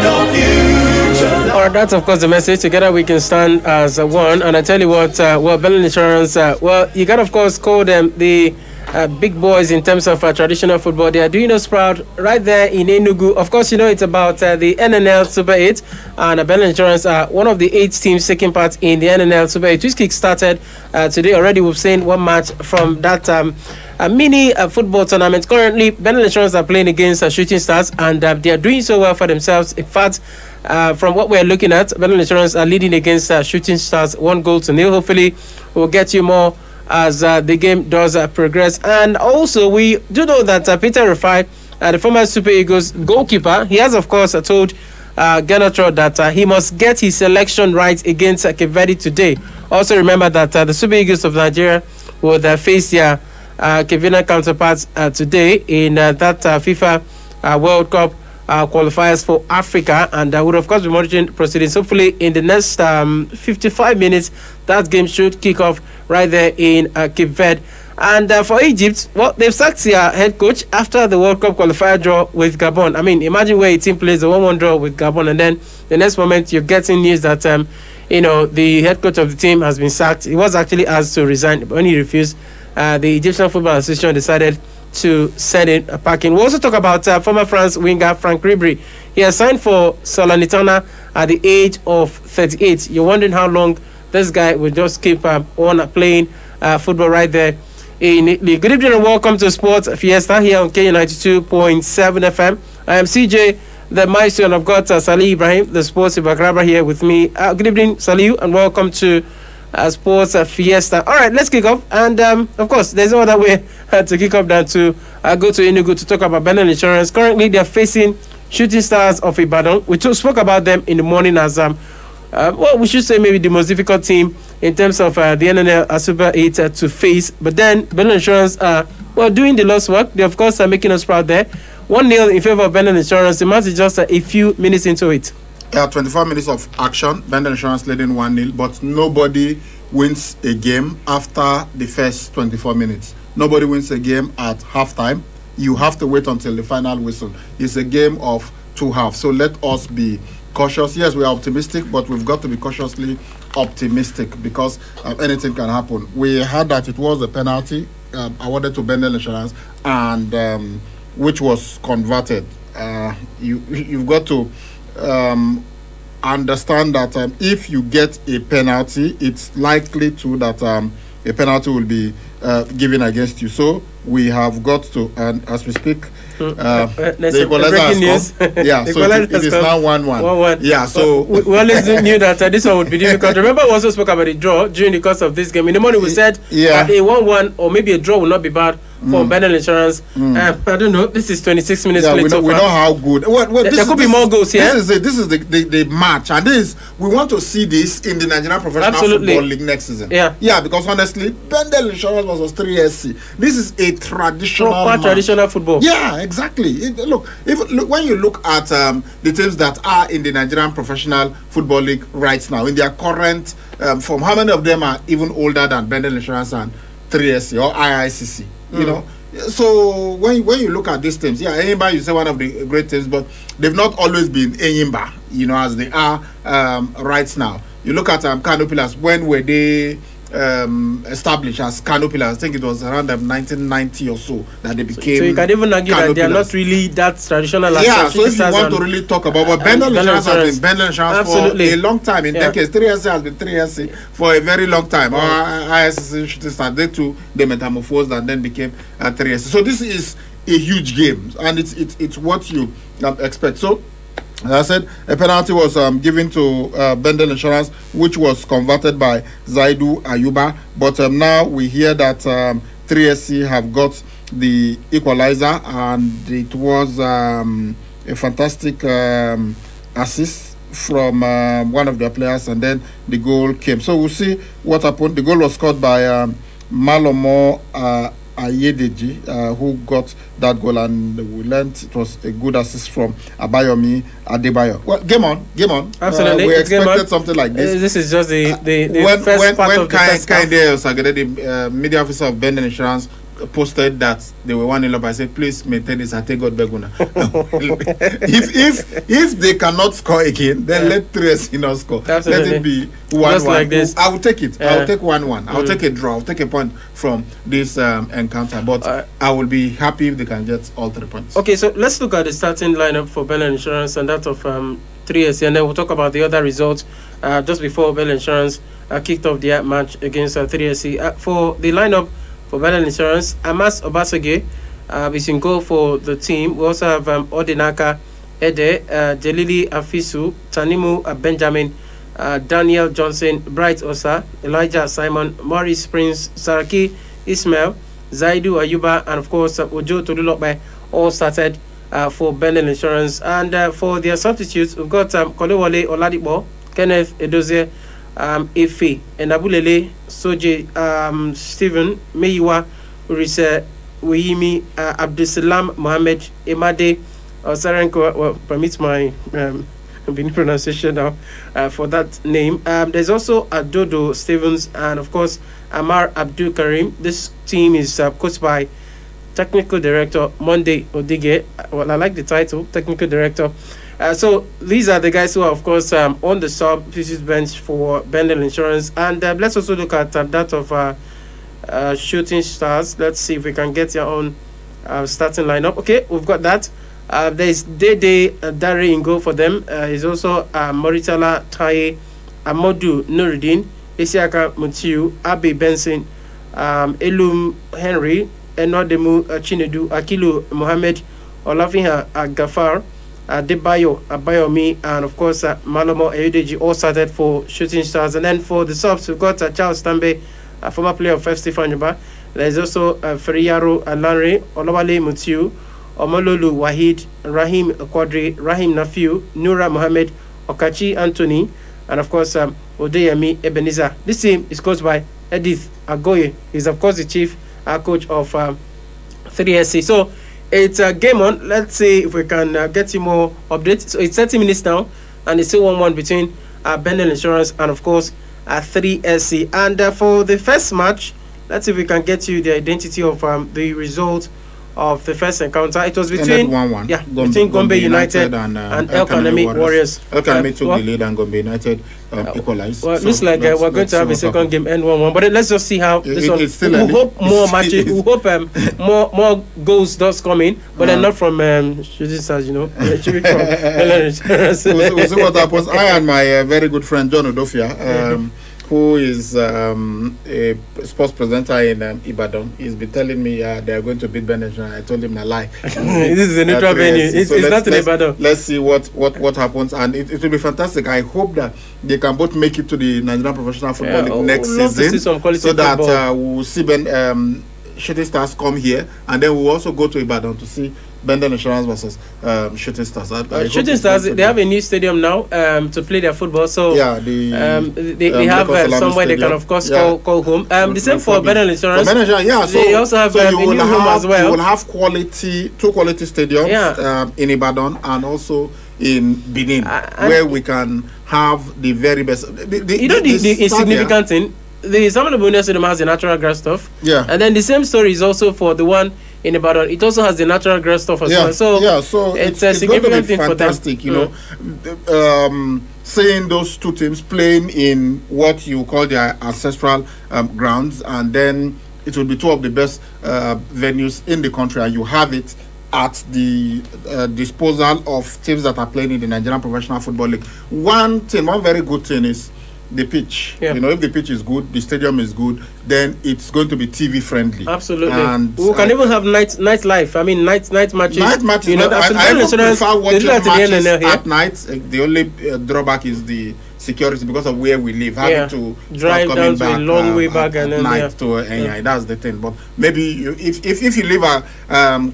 All right, that's of course the message. Together we can stand as one. And I tell you what, well, Bellin Insurance, well, you can of course call them the big boys in terms of traditional football. They are doing us proud right there in Enugu. Of course, you know it's about the NNL Super 8, and Bellin Insurance are one of the 8 teams taking part in the NNL Super 8, which kick started today. Already we've seen one match from that mini football tournament. Currently, Bellin Insurance are playing against Shooting Stars, and they are doing so well for themselves. In fact, from what we're looking at, Bellin Insurance are leading against Shooting Stars 1-0. Hopefully, we'll get you more as the game does progress. And also, we do know that Peter Rufai, the former Super Eagles goalkeeper, he has, of course, told Genotro that he must get his selection right against Cape Verde today. Also, remember that the Super Eagles of Nigeria will face their Cape Verdean counterparts today in that FIFA World Cup qualifiers for Africa, and I would of course be monitoring proceedings. Hopefully in the next 55 minutes that game should kick off right there in Cape Verde. And for Egypt, well, they've sacked their head coach after the World Cup qualifier draw with Gabon. I mean, imagine where a team plays a 1-1 draw with Gabon, and then the next moment you're getting news that you know, the head coach of the team has been sacked. He was actually asked to resign, but when he refused, the Egyptian Football Association decided to send in a packing. We'll also talk about former France winger Frank Ribery. He has signed for Salernitana at the age of 38. You're wondering how long this guy will just keep on playing football right there in Italy. Good evening and welcome to Sports Fiesta here on K92.7 FM. I am CJ, the maestro, and I've got Salih Ibrahim, the sports Ibagrabra, here with me. Good evening, Salih, and welcome to Sports Fiesta. All right, let's kick off. And of course, there's no other way to kick off than to go to Enugu to talk about Bellin Insurance. Currently, they're facing Shooting Stars of Ibadan. We spoke about them in the morning as well, we should say maybe the most difficult team in terms of the NNL Super 8 to face. But then Bellin Insurance well, doing the Lord's work. They of course are making us proud there. 1-0 in favor of Bellin Insurance. The match is just a few minutes into it. 24 minutes of action. Bellin Insurance leading 1-0, but nobody wins a game after the first 24 minutes. Nobody wins a game at halftime. You have to wait until the final whistle. It's a game of 2 halves. So let us be cautious. Yes, we are optimistic, but we've got to be cautiously optimistic because anything can happen. We heard that it was a penalty awarded to Bellin Insurance, and which was converted. You've got to understand that if you get a penalty, it's likely to that a penalty will be given against you. So we have got to, and as we speak, the equalizer has come. Yeah, so it is now 1-1. Yeah, so we always knew that this one would be difficult. Remember, we also spoke about a draw during the course of this game. In the morning, we said a 1-1 or maybe a draw will not be bad for Bellin Insurance. I don't know. This is 26 minutes. Yeah, we know how good. There could be more goals here. This is the match, and we want to see this in the Nigerian Professional Football League next season. Yeah, because honestly, Bellin Insurance versus 3SC. This is a traditional football. Yeah, exactly. Look, when you look at the teams that are in the Nigerian Professional Football League right now, in their current form, how many of them are even older than Bellin Insurance and 3SC or IICC? You know, so when you look at these teams, Enyimba, you say one of the great teams, but they've not always been Enyimba, you know, as they are right now. You look at Kano Pillars. When were they established as Kano Pillars? I think it was around 1990 or so that they became. So you can even argue that they are not really that traditional. So if you want to really talk about, but Bellin Insurance has been Bellin Insurance for a long time. In decades, 3SC has been 3SC for a very long time. Or ISC Shooting Stars, they metamorphosed and then became 3SC. So this is a huge game, and it's what you expect. So, as I said, a penalty was given to Bellin Insurance, which was converted by Zaidu Ayuba. But now we hear that 3SC have got the equalizer, and it was a fantastic assist from one of their players, and then the goal came. So we'll see what happened. The goal was scored by Malomo Ayedeji, who got that goal, and we learned it was a good assist from Abayomi Adebayo. Well, game on. Absolutely, we expected something like this. This is just the first part of the first half. Kainde Osagede, the media officer of Bellin Insurance, posted that they were 1-0 up. I said, please maintain this. I take God Beguna. if they cannot score again, then let 3SC not score. Absolutely. Let it be 1-1. Like this. I will take it. I will take 1-1. I will take a draw. I'll take a point from this encounter. But I will be happy if they can get all 3 points. Okay, so let's look at the starting lineup for Bell Insurance and that of 3SC, and then we'll talk about the other results just before Bell Insurance kicked off their match against 3SC. For the lineup for Bell Insurance, Amas Obasage is in goal for the team. We also have Odinaka Ede, Jelili Afisu, Tanimu Benjamin, Daniel Johnson, Bright Osa, Elijah Simon, Maurice Prince, Saraki Ismail, Zaidu Ayuba, and of course Ojo Tolulokbe all started for Bell Insurance. And for their substitutes, we've got Kolewole Oladipo, Kenneth Edozie, Efe, Enabulele, Soje, Stephen, Meyiwa, Urise, Weyimi, Abdusalam Mohammed, Emade, Sarenko, well, permit my pronunciation now for that name. There's also Adodo Stevens and of course Amar Abdul Karim. This team is coached by Technical Director Monday Odige. Well, I like the title, Technical Director. So these are the guys who are, of course, on the substitute bench for Bendel Insurance. And let's also look at that of Shooting Stars. Let's see if we can get your own starting lineup. Okay, we've got that. There's Dede Dare in goal for them. There's also Moritala Taye, Amodu Nuruddin, Isiaka Mutiu, Abe Benson, Elum Henry, Enodemu Chinedu, Akilu Mohammed, Olafinha Gafar, Debayo Abayomi, and of course Malomo Eudeji all started for Shooting Stars. And then for the subs, we've got Charles Tambe, a former player of FC Fanjuba. There's also Ferriaro Alanre, Olawale Mutiu, Omololu Wahid, Rahim Quadri, Rahim Nafiu, Nura Mohammed, Okachi Anthony, and of course Odeyemi Ebenezer. This team is coached by Edith Agoye. He's of course the chief coach of 3SC. So it's a game on. Let's see if we can get you more updates. So it's 30 minutes now, and it's still 1-1 between Bendel Insurance and of course 3SC. And for the first match, let's see if we can get you the identity of the result of the first encounter. It was between 1-1. Yeah, between Gombe United and El Kanemi Warriors. El Kanemi took the lead and Gombe United equalized. Well, so looks like we're going to have a second game end 1-1. But let's just see how this one. We hope more matches. We hope more goals does come in, but then not from Shooting Stars. You know, it should be from we'll see what happens. I and my very good friend John Odofia, who is a sports presenter in Ibadan. He's been telling me they are going to beat Benedict. I told him a lie. This is a neutral venue. It's not in Ibadan. Let's see what happens, and it will be fantastic. I hope that they can both make it to the Nigerian Professional Football League next season, so that we'll see Shooting Stars come here, and then we'll also go to Ibadan to see Bendel Insurance versus Shooting Stars. Shooting Stars, they have a new stadium now to play their football. So yeah, they have somewhere they can of course call home. The same for Bendel Insurance. Yeah, so they also have a new home as well. You will have two quality stadiums in Ibadan and also in Benin, where we can have the very best. The insignificant thing. The Samuel Obunia Stadium has the natural grass stuff. Yeah. And then the same story is also for the one in Ibadan. It also has the natural grass stuff as well. So it's a significant thing for them. You know, seeing those two teams playing in what you call their ancestral grounds, and then it will be two of the best venues in the country, and you have it at the disposal of teams that are playing in the Nigerian Professional Football League. One very good thing is the pitch. You know, if the pitch is good, the stadium is good, then it's going to be TV friendly. Absolutely. And we can even have night life. I mean, night matches. Night matches. You know, I prefer watching matches at night. The only drawback is the security because of where we live, having to drive down to a long way back and then night to that's the thing. But maybe if you live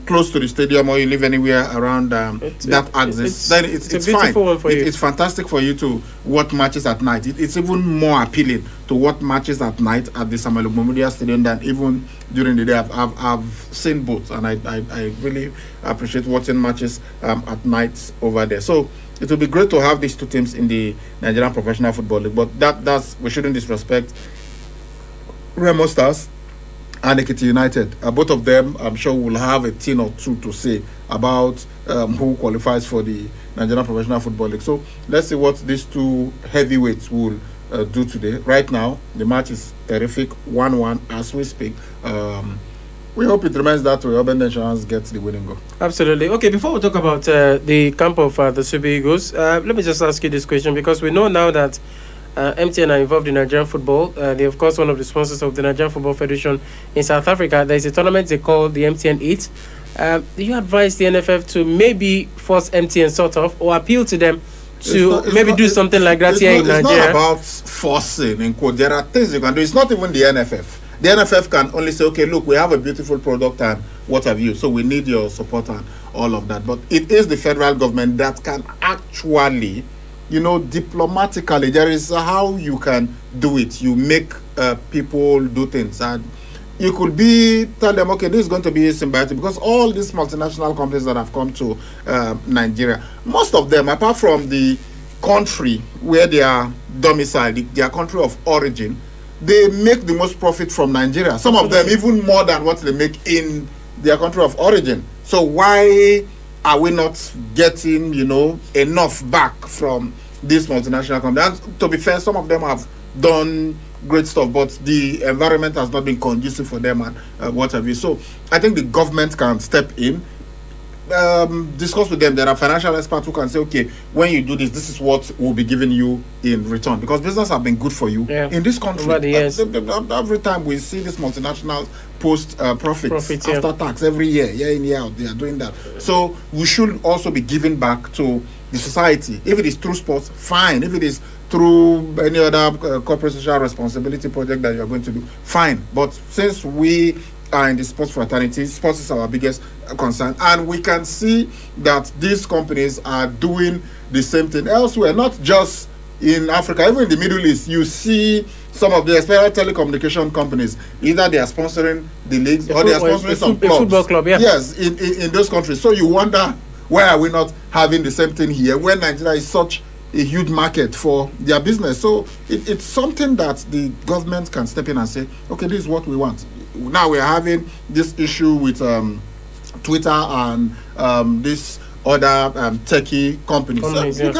close to the stadium or you live anywhere around that axis, then it's fine. It's fantastic for you to watch matches at night. It's even more appealing to watch matches at night at the Samuel Ogbomodiya Stadium than even during the day. I've seen both, and I really appreciate watching matches at night over there. So it will be great to have these two teams in the Nigerian Professional Football League, but that's we shouldn't disrespect Remo Stars and Ekiti United. Both of them, I'm sure, will have a thing or two to say about who qualifies for the Nigerian Professional Football League. So let's see what these two heavyweights will do today. Right now, the match is terrific, 1-1 as we speak. We hope it remains that way. Urban Insurance gets the winning goal. Absolutely. Okay, before we talk about the camp of the Super Eagles, let me just ask you this question, because we know now that MTN are involved in Nigerian football. They're, of course, one of the sponsors of the Nigerian Football Federation in South Africa. There's a tournament they call the MTN 8. Do you advise the NFF to maybe force MTN sort of, or appeal to them to do something like that here in Nigeria? It's not about forcing, in quote. There are things you can do. It's not even the NFF. The NFF can only say, okay, look, we have a beautiful product and what have you, so we need your support and all of that. But it is the federal government that can actually, diplomatically, there is how you can do it. You make people do things, and you could tell them, okay, this is going to be symbiotic, because all these multinational companies that have come to Nigeria, most of them, apart from the country where they are domiciled, their country of origin, they make the most profit from Nigeria. Some of them even more than what they make in their country of origin. So why are we not getting, enough back from these multinational companies? And to be fair, some of them have done great stuff, but the environment has not been conducive for them and what have you. So I think the government can step in, discuss with them. There are financial experts who can say, okay, when you do this, this is what we'll be giving you in return, because business have been good for you in this country. Every time we see this multinational post profits after tax every year in, year out, they are doing that. So we should also be giving back to the society. If it is through sports, fine. If it is through any other corporate social responsibility project that you are going to do, fine. But since we are in the sports fraternity, sports is our biggest concern, and we can see that these companies are doing the same thing elsewhere, not just in Africa, even in the Middle East. You see some of the especially telecommunication companies, either they are sponsoring the leagues or they are sponsoring some clubs. Football club, yeah. Yes, in those countries. So you wonder, why are we not having the same thing here when Nigeria is such a huge market for their business? So it's something that the government can step in and say, okay, this is what we want. Now we are having this issue with Twitter and this other techie companies. You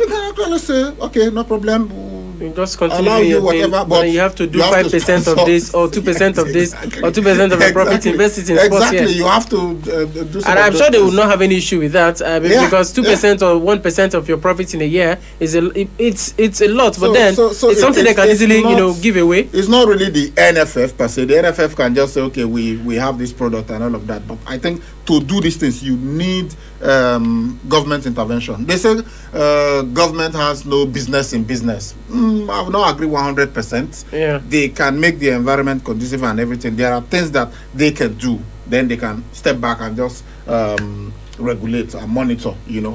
can actually say, okay, no problem. You just continue allow you whatever, but you have to do 5% of this, or 2% of this, or 2% of the profit invested in sports. Exactly, you have to do something. And I'm sure they will not have any issue with that, because 2% or 1% of your profits in a year is it's a lot. But then it's something they can easily give away. It's not really the NFF per se. The NFF can just say, okay, we have this product and all of that. But I think to do these things, you need government intervention. They say government has no business in business. I would not agree 100%. Yeah. They can make the environment conducive and everything. There are things that they can do. Then they can step back and just regulate and monitor,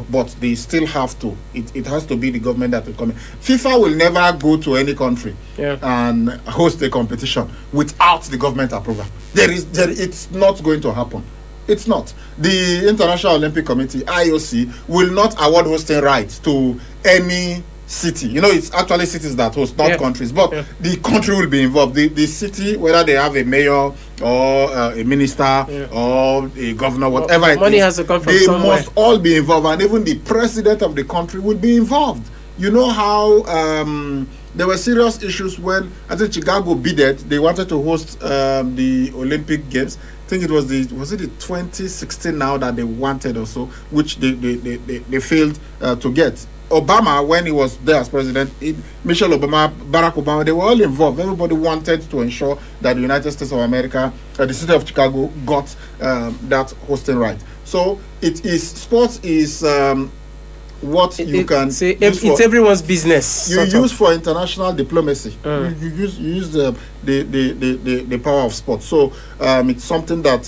But they still have to. It has to be the government that will come in. FIFA will never go to any country and host a competition without the government approval. It's not going to happen. It's not. The International Olympic Committee, IOC, will not award hosting rights to any city. It's actually cities that host, not countries. But the country will be involved. The city, whether they have a mayor or a minister or a governor, whatever money has to come from somewhere. Must all be involved. And even the president of the country will be involved. You know how there were serious issues when, I think, Chicago bidded. They wanted to host the Olympic Games. I think it was the 2016 now that they wanted or so, which they failed to get. Obama, when he was there as president, Michelle Obama, Barack Obama, they were all involved. Everybody wanted to ensure that the United States of America, the city of Chicago, got that hosting right. So sports is what you can say. It's everyone's business. You use for international diplomacy. You use the power of sports. So it's something that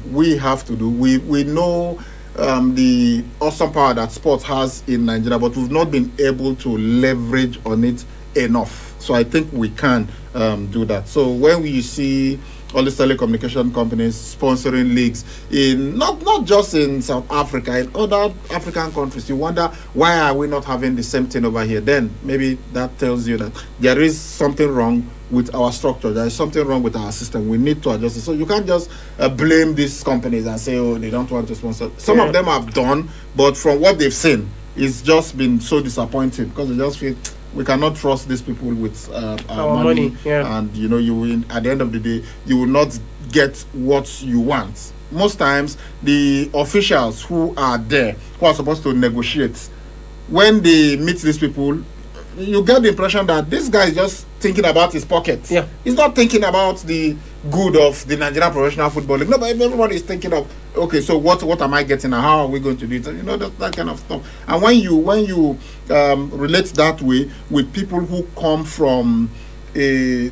we have to do. We know the awesome power that sports has in Nigeria, but we've not been able to leverage on it enough. So I think we can do that. So when we see all these telecommunication companies sponsoring leagues in not just in South Africa, in other African countries. You wonder, why are we not having the same thing over here? Then maybe that tells you that there is something wrong with our structure. There is something wrong with our system. We need to adjust it. So you can't just blame these companies and say, oh, they don't want to sponsor. Some of them have done, but from what they've seen, it's just been so disappointing, because they just feel we cannot trust these people with our money. And you know, you will, at the end of the day, you will not get what you want. Most times, the officials who are there, who are supposed to negotiate, when they meet these people, you get the impression that this guy is just thinking about his pockets. He's not thinking about the good of the Nigerian Professional Football League. No, but everybody is thinking of, okay, so what am I getting and how are we going to do it? You know, that kind of stuff. And when you relate that way with people who come from a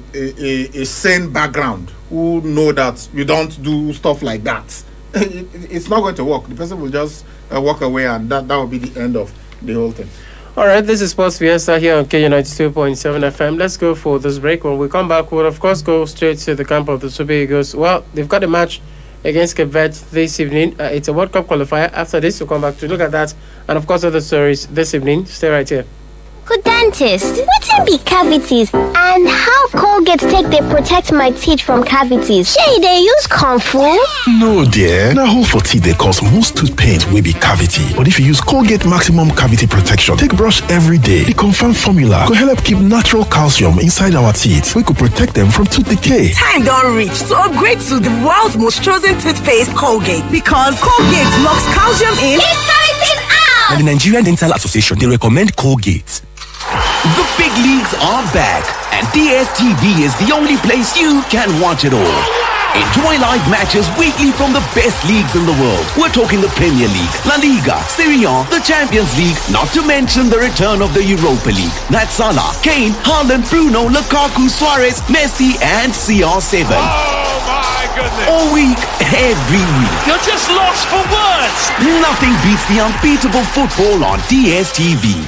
sane background, who know that you don't do stuff like that, it's not going to work. The person will just walk away, and that will be the end of the whole thing. All right, this is Sports Fiesta here on K92.7 FM. Let's go for this break. When we come back, we'll of course go straight to the camp of the Super Eagles. Well, they've got a match against Cape Verde this evening. It's a World Cup qualifier. After this, we'll come back to look at that and of course other stories this evening. Stay right here. Good dentist, wetin be cavities and how Colgate take they protect my teeth from cavities? Shey they use Kufm? No dear, na hole for teeth they cause most tooth pain will be cavity. But if you use Colgate Maximum Cavity Protection, take brush every day. The confirmed formula could help keep natural calcium inside our teeth. We could protect them from tooth decay. Time don't reach to upgrade to the world's most chosen toothpaste, Colgate, because Colgate locks calcium in. Keeps cavities out! And the Nigerian Dental Association, they recommend Colgate. The big leagues are back, and DSTV is the only place you can watch it all. Enjoy live matches weekly from the best leagues in the world. We're talking the Premier League, La Liga, Serie A, the Champions League, not to mention the return of the Europa League. That's Salah, Kane, Haaland, Bruno, Lukaku, Suarez, Messi, and CR7. Oh my goodness! All week, every week. You're just lost for words! Nothing beats the unbeatable football on DSTV.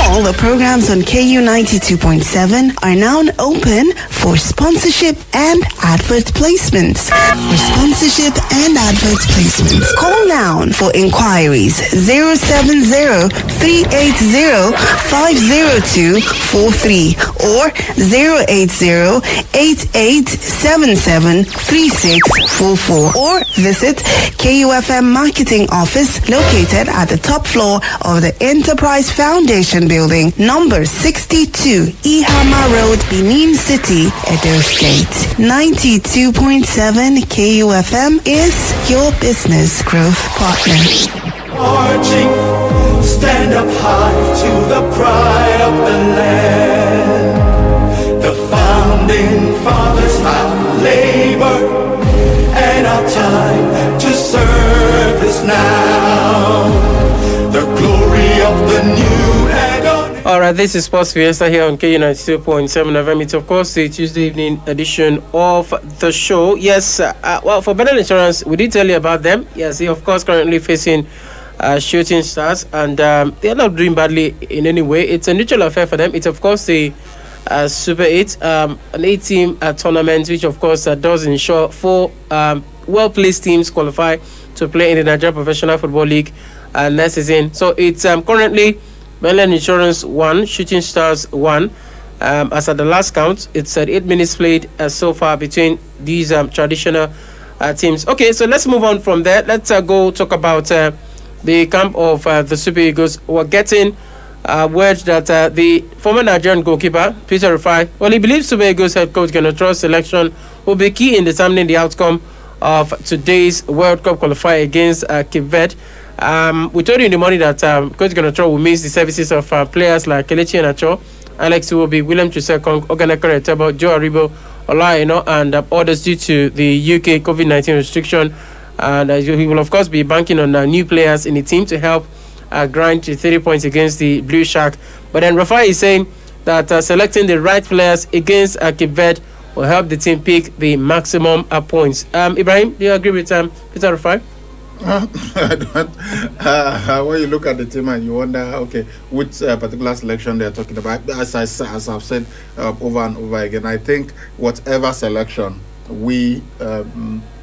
All the programs on KU 92.7 are now open for sponsorship and advert placements. For sponsorship and advert placements, call now for inquiries 070-380-50243 or 080-8877-3644 or visit KUFM Marketing Office located at the top floor of the Enterprise Foundation Building, number 62, Ihama Road, Benin City, Edo State. 92.7 KUFM is your business growth partner. Marching, stand up high to the pride of the land. The founding fathers have labored, and our time to serve is now. The glory of the new and all right, this is Sports Fiesta here on KU92.7 FM. It's of course the Tuesday evening edition of the show. Yes, well, for Better Insurance, we did tell you about them. Yes, they of course currently facing Shooting Stars, and they are not doing badly in any way. It's a neutral affair for them. It's of course the Super 8, an 8-team tournament, which of course does ensure 4 well-placed teams qualify to play in the Nigerian Professional Football League next season. So it's currently Mainland Insurance 1, Shooting Stars 1. As at the last count, it's 8 minutes played so far between these traditional teams. Okay, so let's move on from there. Let's go talk about the camp of the Super Eagles. We're getting word that the former Nigerian goalkeeper, Peter Rufai, well, he believes Super Eagles head coach Genotro's selection will be key in determining the outcome of today's World Cup qualifier against Cape Verde. We told you in the morning that Coach Genotro will miss the services of players like Kelechi Iheanacho, Alex Iwobi, William Chusekong, Oganekere Etebo, Joe Aribo, Olaino, and others due to the UK COVID-19 restriction. And he will, of course, be banking on new players in the team to help grind to 30 points against the Blue Shark. But then Rufai is saying that selecting the right players against Cape Verde will help the team pick the maximum points. Ibrahim, do you agree with Peter Rufai? When you look at the team and you wonder, okay, which particular selection they are talking about. As I've said over and over again, I think whatever selection we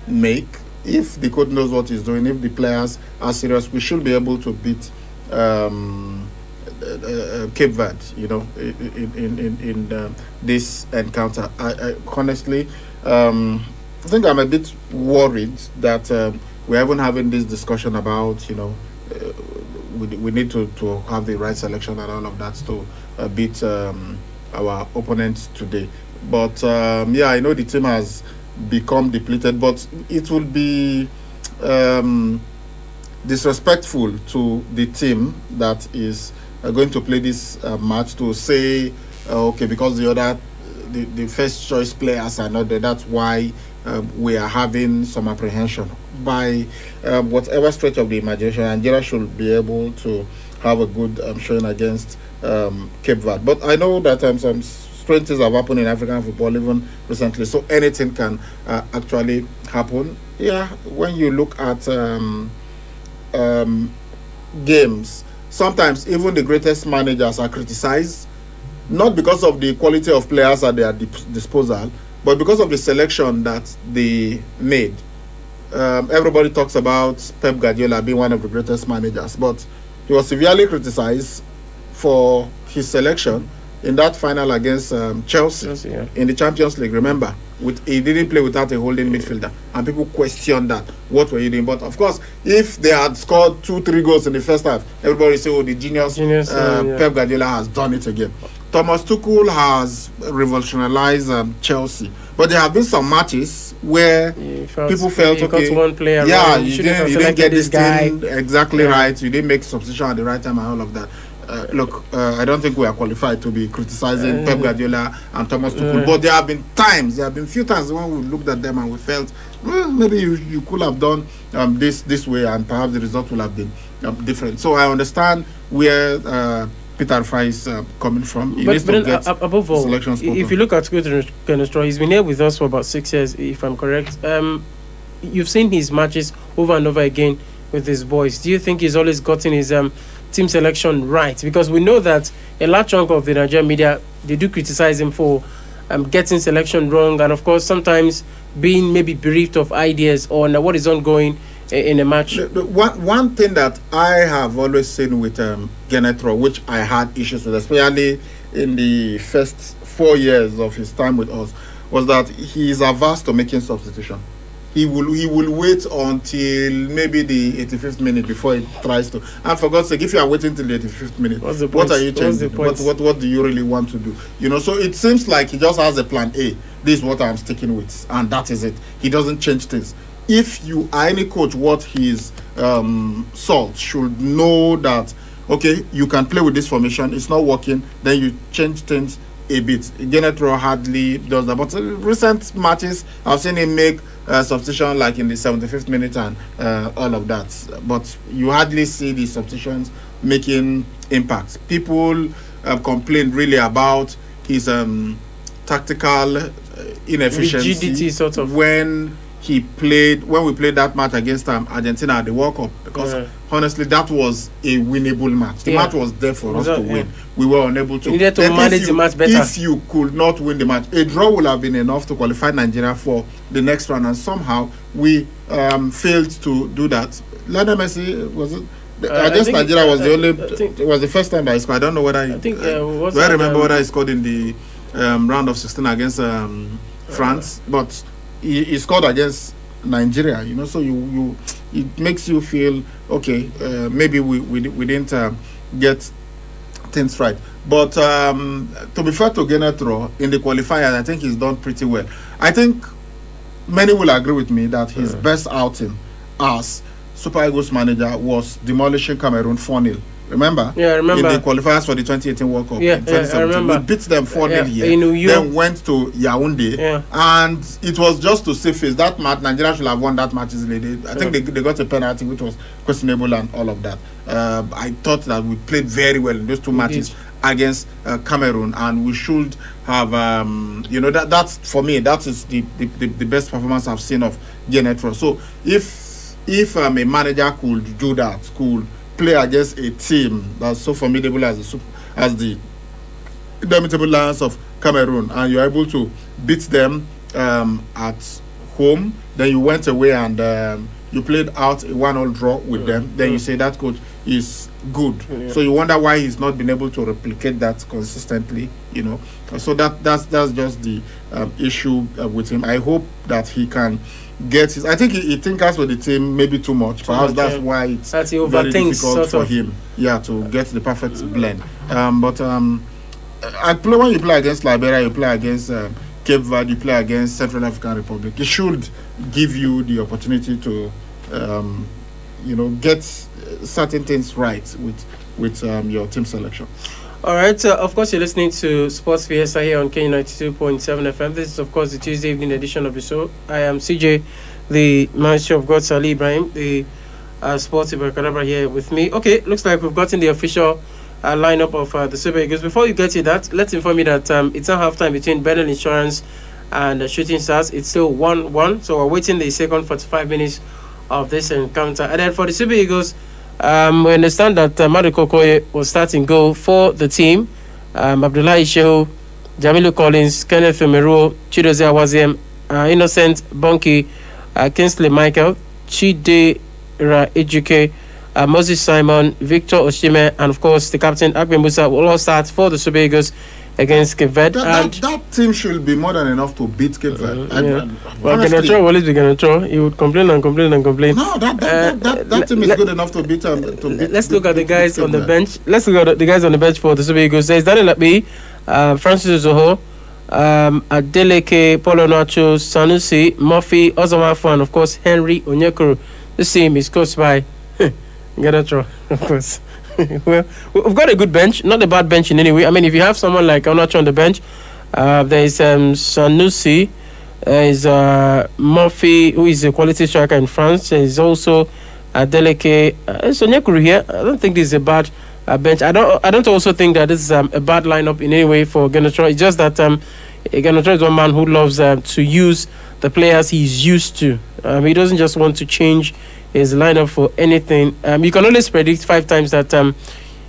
make, if the coach knows what he's doing, if the players are serious, we should be able to beat Cape Verde, you know, in this encounter. I honestly, I think I'm a bit worried that we're even having this discussion about, you know, we need to have the right selection and all of that to beat our opponents today. But yeah, I know the team has become depleted, but it will be disrespectful to the team that is going to play this match to say, okay, because the first choice players are not there, that's why we are having some apprehension. By whatever stretch of the imagination, Nigeria should be able to have a good showing against Cape Verde. But I know that some strange things have happened in African football even recently, so anything can actually happen. Yeah, when you look at games, sometimes even the greatest managers are criticized, not because of the quality of players at their disposal, but because of the selection that they made. Everybody talks about Pep Guardiola being one of the greatest managers, but he was severely criticized for his selection in that final against Chelsea yeah, in the Champions League. Remember, he didn't play without a holding midfielder, and people questioned that. What were you doing? But of course, if they had scored 2-3 goals in the first half, everybody say, "Oh, the genius yeah, Pep Guardiola has done it again." Thomas Tuchel has revolutionized Chelsea, but there have been some matches where people felt, okay, one player yeah, wrong. you didn't get this thing exactly right. You didn't make substitution at the right time and all of that. Look, I don't think we are qualified to be criticizing Pep Guardiola and Thomas Tuchel, but there have been few times when we looked at them and we felt, well, maybe you could have done this way, and perhaps the result will have been different. So I understand where Peter Fry is coming from. He needs to get above all, if you look at Kenestro, he's been here with us for about 6 years, if I'm correct. You've seen his matches over and over again with his boys. Do you think he's always gotten his team selection right? Because we know that a large chunk of the Nigerian media, they do criticize him for getting selection wrong, and of course sometimes being maybe bereft of ideas on what is ongoing in a match. One thing that I have always seen with Genetro, which I had issues with, especially in the first 4 years of his time with us, was that he is averse to making substitution. He will wait until maybe the 85th minute before he tries to. And for God's sake, if you are waiting till the 85th minute, what are you changing? What do you really want to do? You know, so it seems like he just has a plan A. This is what I'm sticking with, and that is it. He doesn't change things. If you are any coach, what his salt should know that, okay, you can play with this formation, it's not working, then you change things a bit. Genetro hardly does that, but recent matches I've seen him make substitution like in the 75th minute and all of that, but you hardly see the substitutions making impact. People complain really about his tactical inefficiency, rigidity, sort of, when we played that match against Argentina at the World Cup, because honestly that was a winnable match. The match was there for us to win. We were unable to. You needed to manage the match better. If you could not win the match, a draw would have been enough to qualify Nigeria for the next round, and somehow we failed to do that. Lionel Messi, was it? Against Nigeria was the only. It was the first time that he scored. I don't know whether he. Do I remember whether he scored in the round of 16 against France, but he scored against Nigeria, you know, so you it makes you feel, okay, maybe we didn't get things right. But to be fair to Genetro, in the qualifiers, I think he's done pretty well. I think many will agree with me that his best outing as Super Eagles manager was demolishing Cameroon 4-0. Remember? Yeah, I remember. In the qualifiers for the 2018 World Cup. Yeah, I remember. We beat them 4-0 here. Then went to Yaoundé. And it was just to save face. That match, Nigeria should have won that match easily. I think they got a penalty, which was questionable and all of that. I thought that we played very well in those two matches against Cameroon, and we should have, you know, that's for me, that is the best performance I've seen of Genetro. So if if a manager could do that, could play against a team that's so formidable as the indomitable Lions of Cameroon, and you're able to beat them at home, then you went away and you played out a 1-1 draw with them, then you say that coach is good. So you wonder why he's not been able to replicate that consistently, you know. So that's just the issue with him. I hope that he can get his. I think he tinkers with the team maybe too much. Perhaps that's why it's very difficult for him. Yeah, to get the perfect blend. But when you play against Liberia, you play against Cape Verde, you play against Central African Republic. It should give you the opportunity to, get certain things right with your team selection. All right. Of course, you're listening to Sports Fiesta here on K92.7 FM. This is, of course, the Tuesday evening edition of the show. I am CJ, the Master of God, Salih Ibrahim, the Sports Ibrahim here with me. Okay, looks like we've gotten the official lineup of the Super Eagles. Before you get to that, let's inform you that it's not half time between Bendel Insurance and Shooting Stars. It's still 1-1. So we're waiting the second 45 minutes of this encounter. And then for the Super Eagles, we understand that Madu Kokoye was starting goal for the team. Abdullahi Shehu, Jamilu Collins, Kenneth Meruo, Chidozie Awaziem, Innocent Bonki, Kingsley Michael, Chidera Ejuke, Moses Simon, Victor Oshime, and of course the captain Akbe Musa will all start for the Super Eagles against Cape Verde. That team should be more than enough to beat Cape Verde. Well, Genetro will always be Genetro. He would complain and complain and complain. No, that team is good enough to beat them. Let's look at the guys on the bench. Let's look at the guys on the bench for the Super Eagles. There's Daniel Labi, Francis Zoho, Adeleke, Paulo Nacho, Sanusi, Murphy, Ozamafu, and of course Henry Onyekuru. This team is coached by Genetro, of course. Well, we've got a good bench, not a bad bench in any way. I mean, if you have someone like Onacho on the bench, there is Sanusi, there is Murphy, who is a quality striker in France. There is also Adeleke. Onyekuru here. I don't think this is a bad bench. I don't also think that this is a bad lineup in any way for Genetro. It's just that Genetro is one man who loves to use the players he's used to. He doesn't just want to change his lineup for anything. You can always predict 5 times that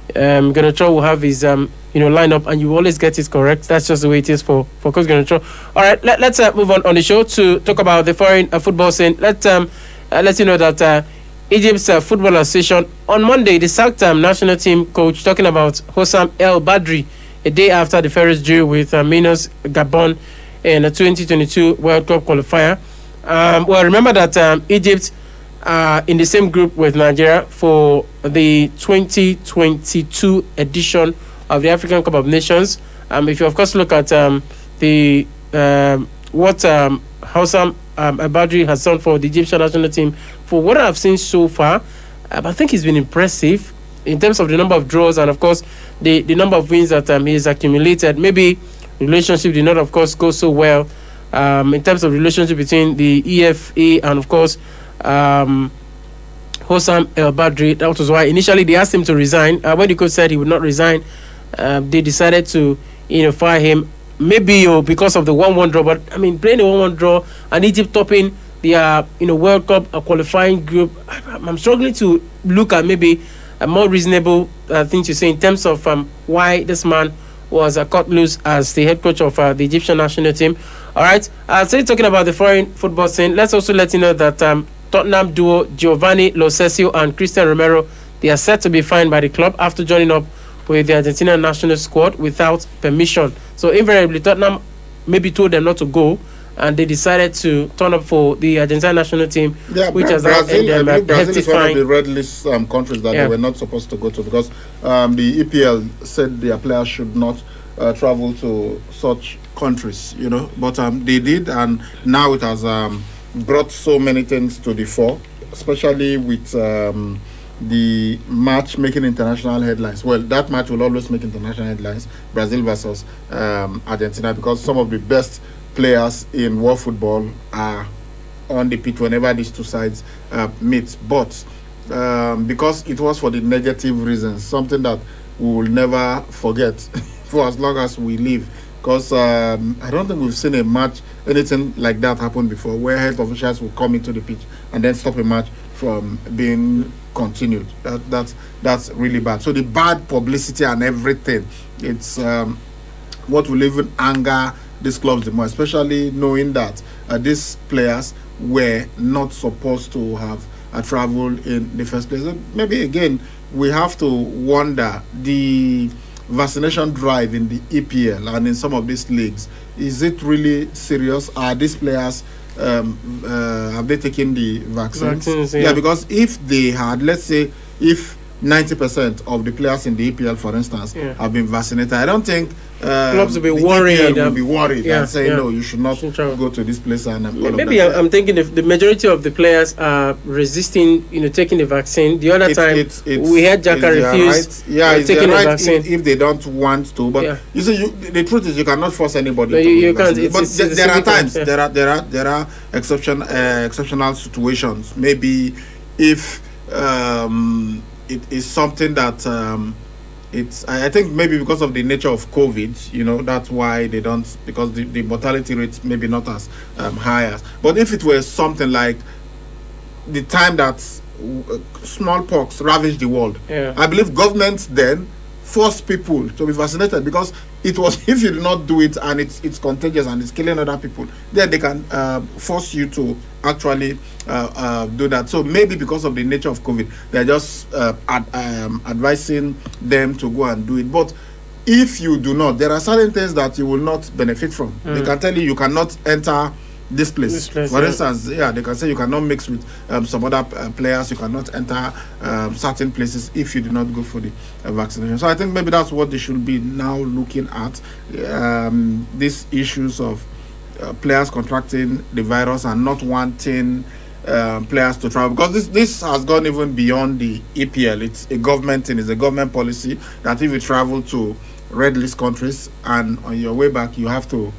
Genetro will have his lineup, and you always get it correct. That's just the way it is for Coach Genetro. All right, let's move on the show to talk about the foreign football scene. Let's let you know that Egypt's Football Association on Monday, the sacked national team coach, talking about Hossam El Badri, a day after the Ferris drew with Minos Gabon in the 2022 World Cup qualifier. Well, remember that Egypt in the same group with Nigeria for the 2022 edition of the African Cup of Nations. If you of course look at what Hossam Badri has done for the Egyptian national team, for what I've seen so far, I think he's been impressive in terms of the number of draws and of course the number of wins that he has accumulated. Maybe relationship did not of course go so well in terms of relationship between the EFA and of course Hossam El Badri. That was why initially they asked him to resign. When the coach said he would not resign, they decided to fire him. Maybe because of the 1-1 draw, but I mean playing a 1-1 draw and Egypt topping the World Cup qualifying group, I'm struggling to look at maybe a more reasonable thing to say in terms of why this man was cut loose as the head coach of the Egyptian national team. All right, so talking about the foreign football scene, let's also let you know that Tottenham duo Giovanni Lo Celso and Christian Romero, they are set to be fined by the club after joining up with the Argentina national squad without permission. So invariably, Tottenham maybe told them not to go, and they decided to turn up for the Argentina national team, which has Brazil is one of the red list countries that they were not supposed to go to, because the EPL said their players should not travel to such countries, but they did, and now it has brought so many things to the fore, especially with the match making international headlines. Well, that match will always make international headlines, Brazil versus Argentina, because some of the best players in world football are on the pitch whenever these two sides meet. But because it was for the negative reasons, something that we will never forget for as long as we live, because I don't think we've seen a match, anything like that happen before, where health officials will come into the pitch and then stop a match from being continued. That's really bad. So the bad publicity and everything, it's what will even anger these clubs the more, especially knowing that these players were not supposed to have traveled in the first place. And maybe again, we have to wonder, the vaccination drive in the EPL and in some of these leagues, is it really serious? Are these players have they taken the vaccines? Yeah, because if they had, let's say, if 90% of the players in the EPL, for instance, have been vaccinated, I don't think clubs will be worried. And say, no, you should not go to this place. And maybe I'm thinking if the majority of the players are resisting, taking the vaccine. The other time we had Jaka refuse taking the vaccine if they don't want to. But you see, the truth is you cannot force anybody. No, you can't. But there are times there are exceptional situations. Maybe if it is something that I think maybe because of the nature of COVID, that's why they don't, because the mortality rate maybe not as high. But if it were something like the time that smallpox ravaged the world, I believe governments then forced people to be vaccinated, because it was, if you do not do it and it's contagious and it's killing other people, then they can force you to actually do that. So maybe because of the nature of COVID, they're just advising them to go and do it. But if you do not, there are certain things that you will not benefit from. They can tell you cannot enter this place. For instance, they can say you cannot mix with some other players, you cannot enter certain places if you do not go for the vaccination. So I think maybe that's what they should be now looking at, these issues of players contracting the virus and not wanting players to travel, because this has gone even beyond the EPL. It's a government thing, it's a government policy that if you travel to red list countries and on your way back you have to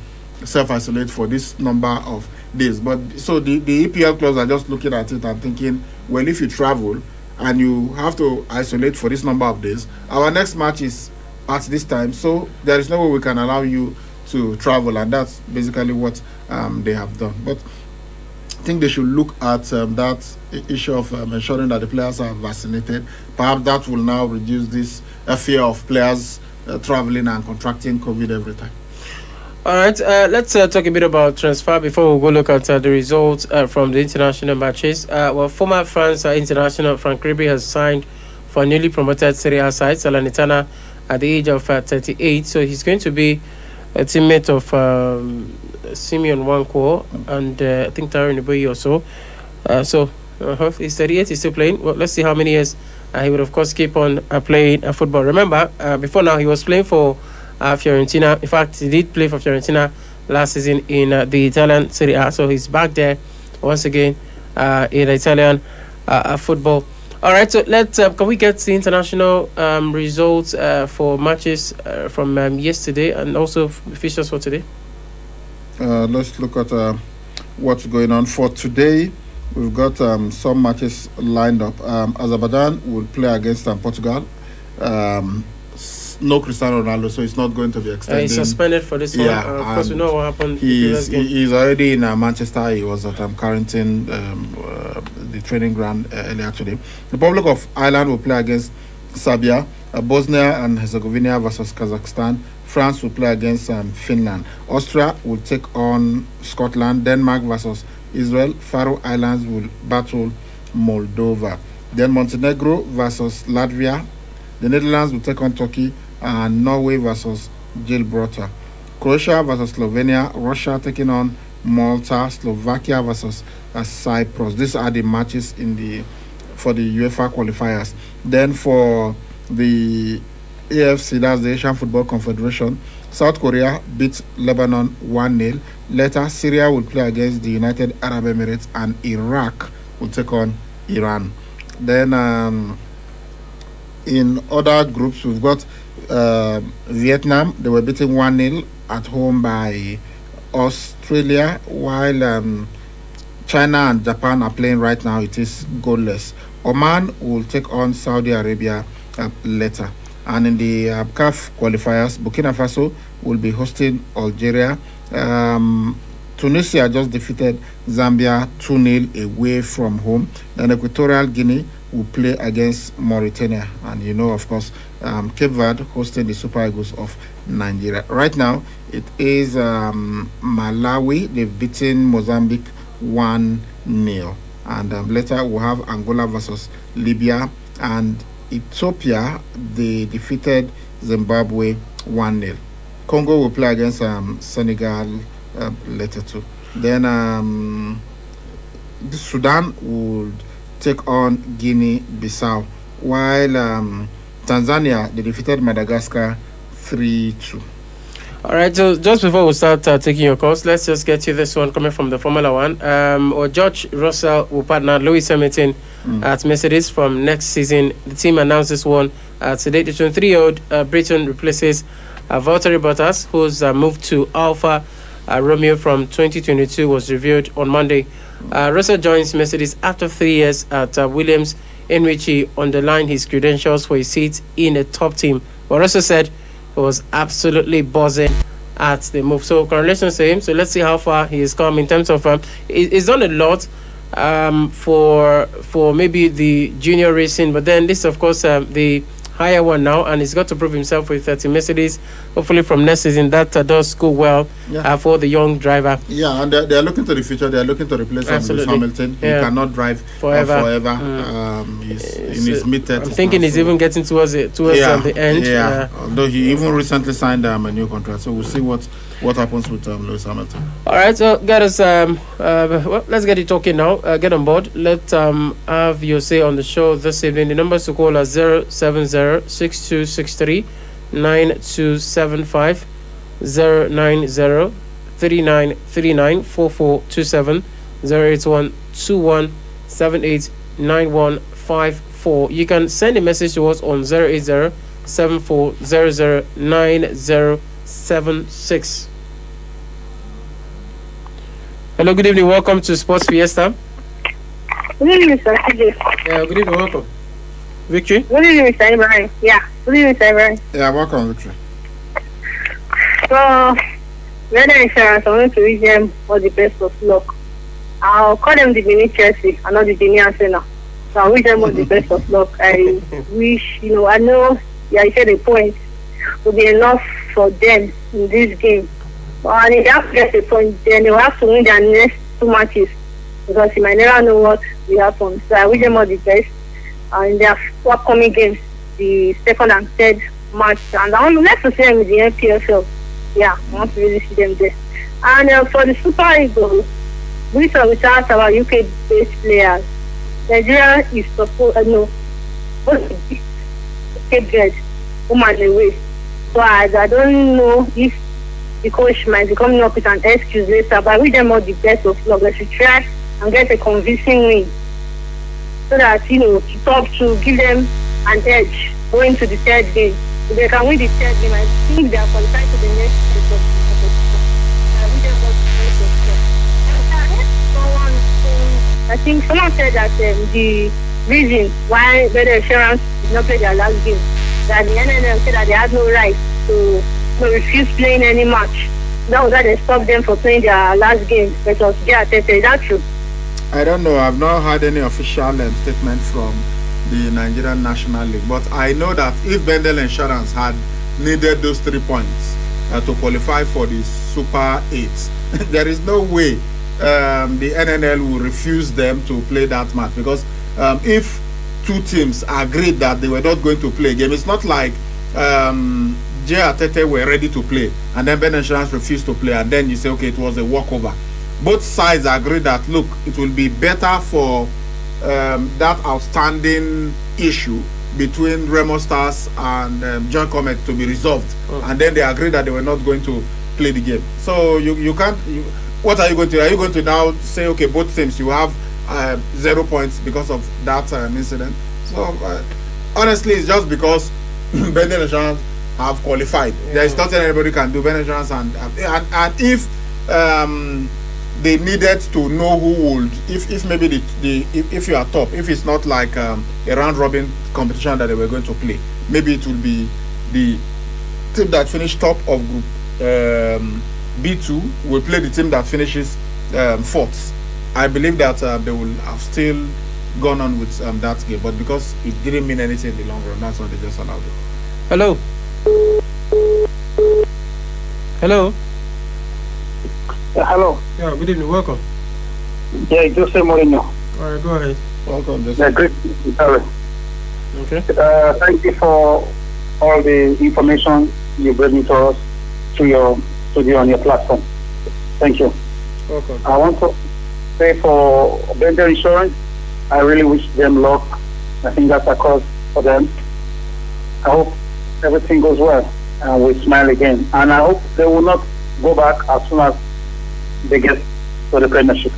self-isolate for this number of days. But so the EPL clubs are just looking at it and thinking, well, if you travel and you have to isolate for this number of days, our next match is at this time, so there is no way we can allow you to travel, and that's basically what they have done. But I think they should look at that issue of ensuring that the players are vaccinated. Perhaps that will now reduce this fear of players traveling and contracting COVID every time. All right, let's talk a bit about transfer before we go look at the results from the international matches. Former France international Franck Ribéry has signed for newly promoted Serie A side Salernitana at the age of 38. So he's going to be a teammate of Simeon Wanko and I think Taro Niboyi also. He's 38, he's still playing. Well, let's see how many years he would, of course, keep on playing football. Remember, before now, he was playing for Fiorentina. In fact, he did play for Fiorentina last season in the Italian Serie A. So he's back there once again in Italian football. All right, so let's can we get the international results for matches from yesterday and also fixtures for today? Let's look at what's going on for today. We've got some matches lined up. Azerbaijan will play against Portugal. No Cristiano Ronaldo, so it's not going to be extended. He's suspended for this one. Of course, we know what happened. He's already in Manchester. He was at Carrington, the training ground earlier today. The Republic of Ireland will play against Serbia. Bosnia and Herzegovina versus Kazakhstan. France will play against Finland. Austria will take on Scotland. Denmark versus Israel. Faroe Islands will battle Moldova. Then Montenegro versus Latvia. The Netherlands will take on Turkey, and Norway versus Gibraltar. Croatia versus Slovenia. Russia taking on Malta. Slovakia versus Cyprus. These are the matches for the UEFA qualifiers. Then for the AFC, that's the Asian Football Confederation, South Korea beat Lebanon 1-0. Later, Syria will play against the United Arab Emirates, and Iraq will take on Iran. Then in other groups, we've got Vietnam. They were beaten 1-0 at home by Australia, while China and Japan are playing right now. It is goalless. Oman will take on Saudi Arabia later. And in the CAF qualifiers, Burkina Faso will be hosting Algeria. Tunisia just defeated Zambia 2-0 away from home. Then Equatorial Guinea will play against Mauritania. And you know, of course, Cape Verde hosting the Super Eagles of Nigeria. Right now, it is Malawi. They've beaten Mozambique 1-0. And later we'll have Angola versus Libya. And Ethiopia, they defeated Zimbabwe 1-0. Congo will play against Senegal later too. Then Sudan would take on Guinea-Bissau, while Tanzania, they defeated Madagascar 3-2. All right, so just before we start taking your calls, let's just get you this one coming from the Formula One. Or George Russell will partner Lewis Hamilton at Mercedes from next season. The team announced this one today. The 23-year-old Briton replaces Valtteri Bottas, who's moved to Alfa Romeo from 2022, was revealed on Monday. Russell joins Mercedes after 3 years at Williams, in which he underlined his credentials for a seat in a top team. But Russell said he was absolutely buzzing at the move. So congratulations to him. So let's see how far he has come in terms of he's done a lot for maybe the junior racing, but then this of course the higher one now, and he's got to prove himself with 30 Mercedes. Hopefully from next season that does go well for the young driver. Yeah, and they're looking to the future. They're looking to replace Lewis Hamilton. He cannot drive forever. He's in his mid-30s. I'm thinking he's even getting towards the end. Yeah, although he even recently signed a new contract. So we'll see what happens with Lewis Hamilton. All right, so get us well, let's get it talking now. Get on board. Let's have your say on the show this evening. The numbers to call are 070-6263 9275 090 3939 4427 081 21 78 9154. You can send a message to us on 080 7400 9076. Hello, good evening. Welcome to Sports Fiesta. Good evening, Mr. CJ. Yeah, good evening. Welcome. Victory? Good evening, Mr. Ibrahim. Yeah, good evening, Mr. Ibrahim. Yeah, welcome, Victory. So, Weather Insurance, I want to wish them all the best of luck. I'll call them the Benin Chelsea and not the Benin Arsenal. So I wish them all the best of luck. I wish, I know, you said the point will be enough for them in this game. And if they have to get a point, then they will have to win their next 2 matches, because you might never know what will happen. So I wish them all the best in their upcoming games, the second and third match. And I would like to see them in the NPFL. Yeah, I want to really see them there. And for the Super Eagles, we start our UK-based players. Nigeria is supposed to be Cape Verde, home and away. So I don't know if the coach might be coming up with an excuse later, but I wish them all the best of luck. They should try and get a convincing win, so that, to give them an edge going to the third game. If they can win the third game, I think they are qualified to the next phase of the competition. I wish them all the best of luck. I think someone said that the reason why Weather Insurance did not play their last game, that the NNL said that they had no right to refuse playing any match. That was why they stopped them from playing their last game. That was Is that true? I don't know. I've not heard any official statement from the Nigerian National League. But I know that if Bendel Insurance had needed those 3 points to qualify for the Super 8, there is no way the NNL will refuse them to play that match. Because if two teams agreed that they were not going to play a game, it's not like Jay Atete were ready to play and then Ben Insurance refused to play, and then you say, okay, it was a walkover. Both sides agreed that, look, it will be better for that outstanding issue between Remo Stars and John Comet to be resolved. And then they agreed that they were not going to play the game. So you can't. What are you going to do? Are you going to now say, okay, both teams, you have 0 points because of that incident? So honestly, it's just because Ben Insurance have qualified. There is nothing anybody can do. Ben Insurance and if they needed to know who would, if maybe if you are top, if it's not like a round robin competition that they were going to play, maybe it will be the team that finished top of B2 will play the team that finishes fourth. I believe that they will have still gone on with that game, but because it didn't mean anything in the long run, that's why they just allowed it. Hello. Hello. Hello. Yeah, good evening. Welcome. Yeah, Jose Mourinho. All right, go ahead. Welcome, Jose. Yeah, great. Okay. Thank you for all the information you bring to us through your studio on your platform. Thank you. Welcome. I want to say for Bender Insurance, I really wish them luck. I think that's a cause for them. I hope everything goes well and we smile again. And I hope they will not go back as soon as they get to the Premiership.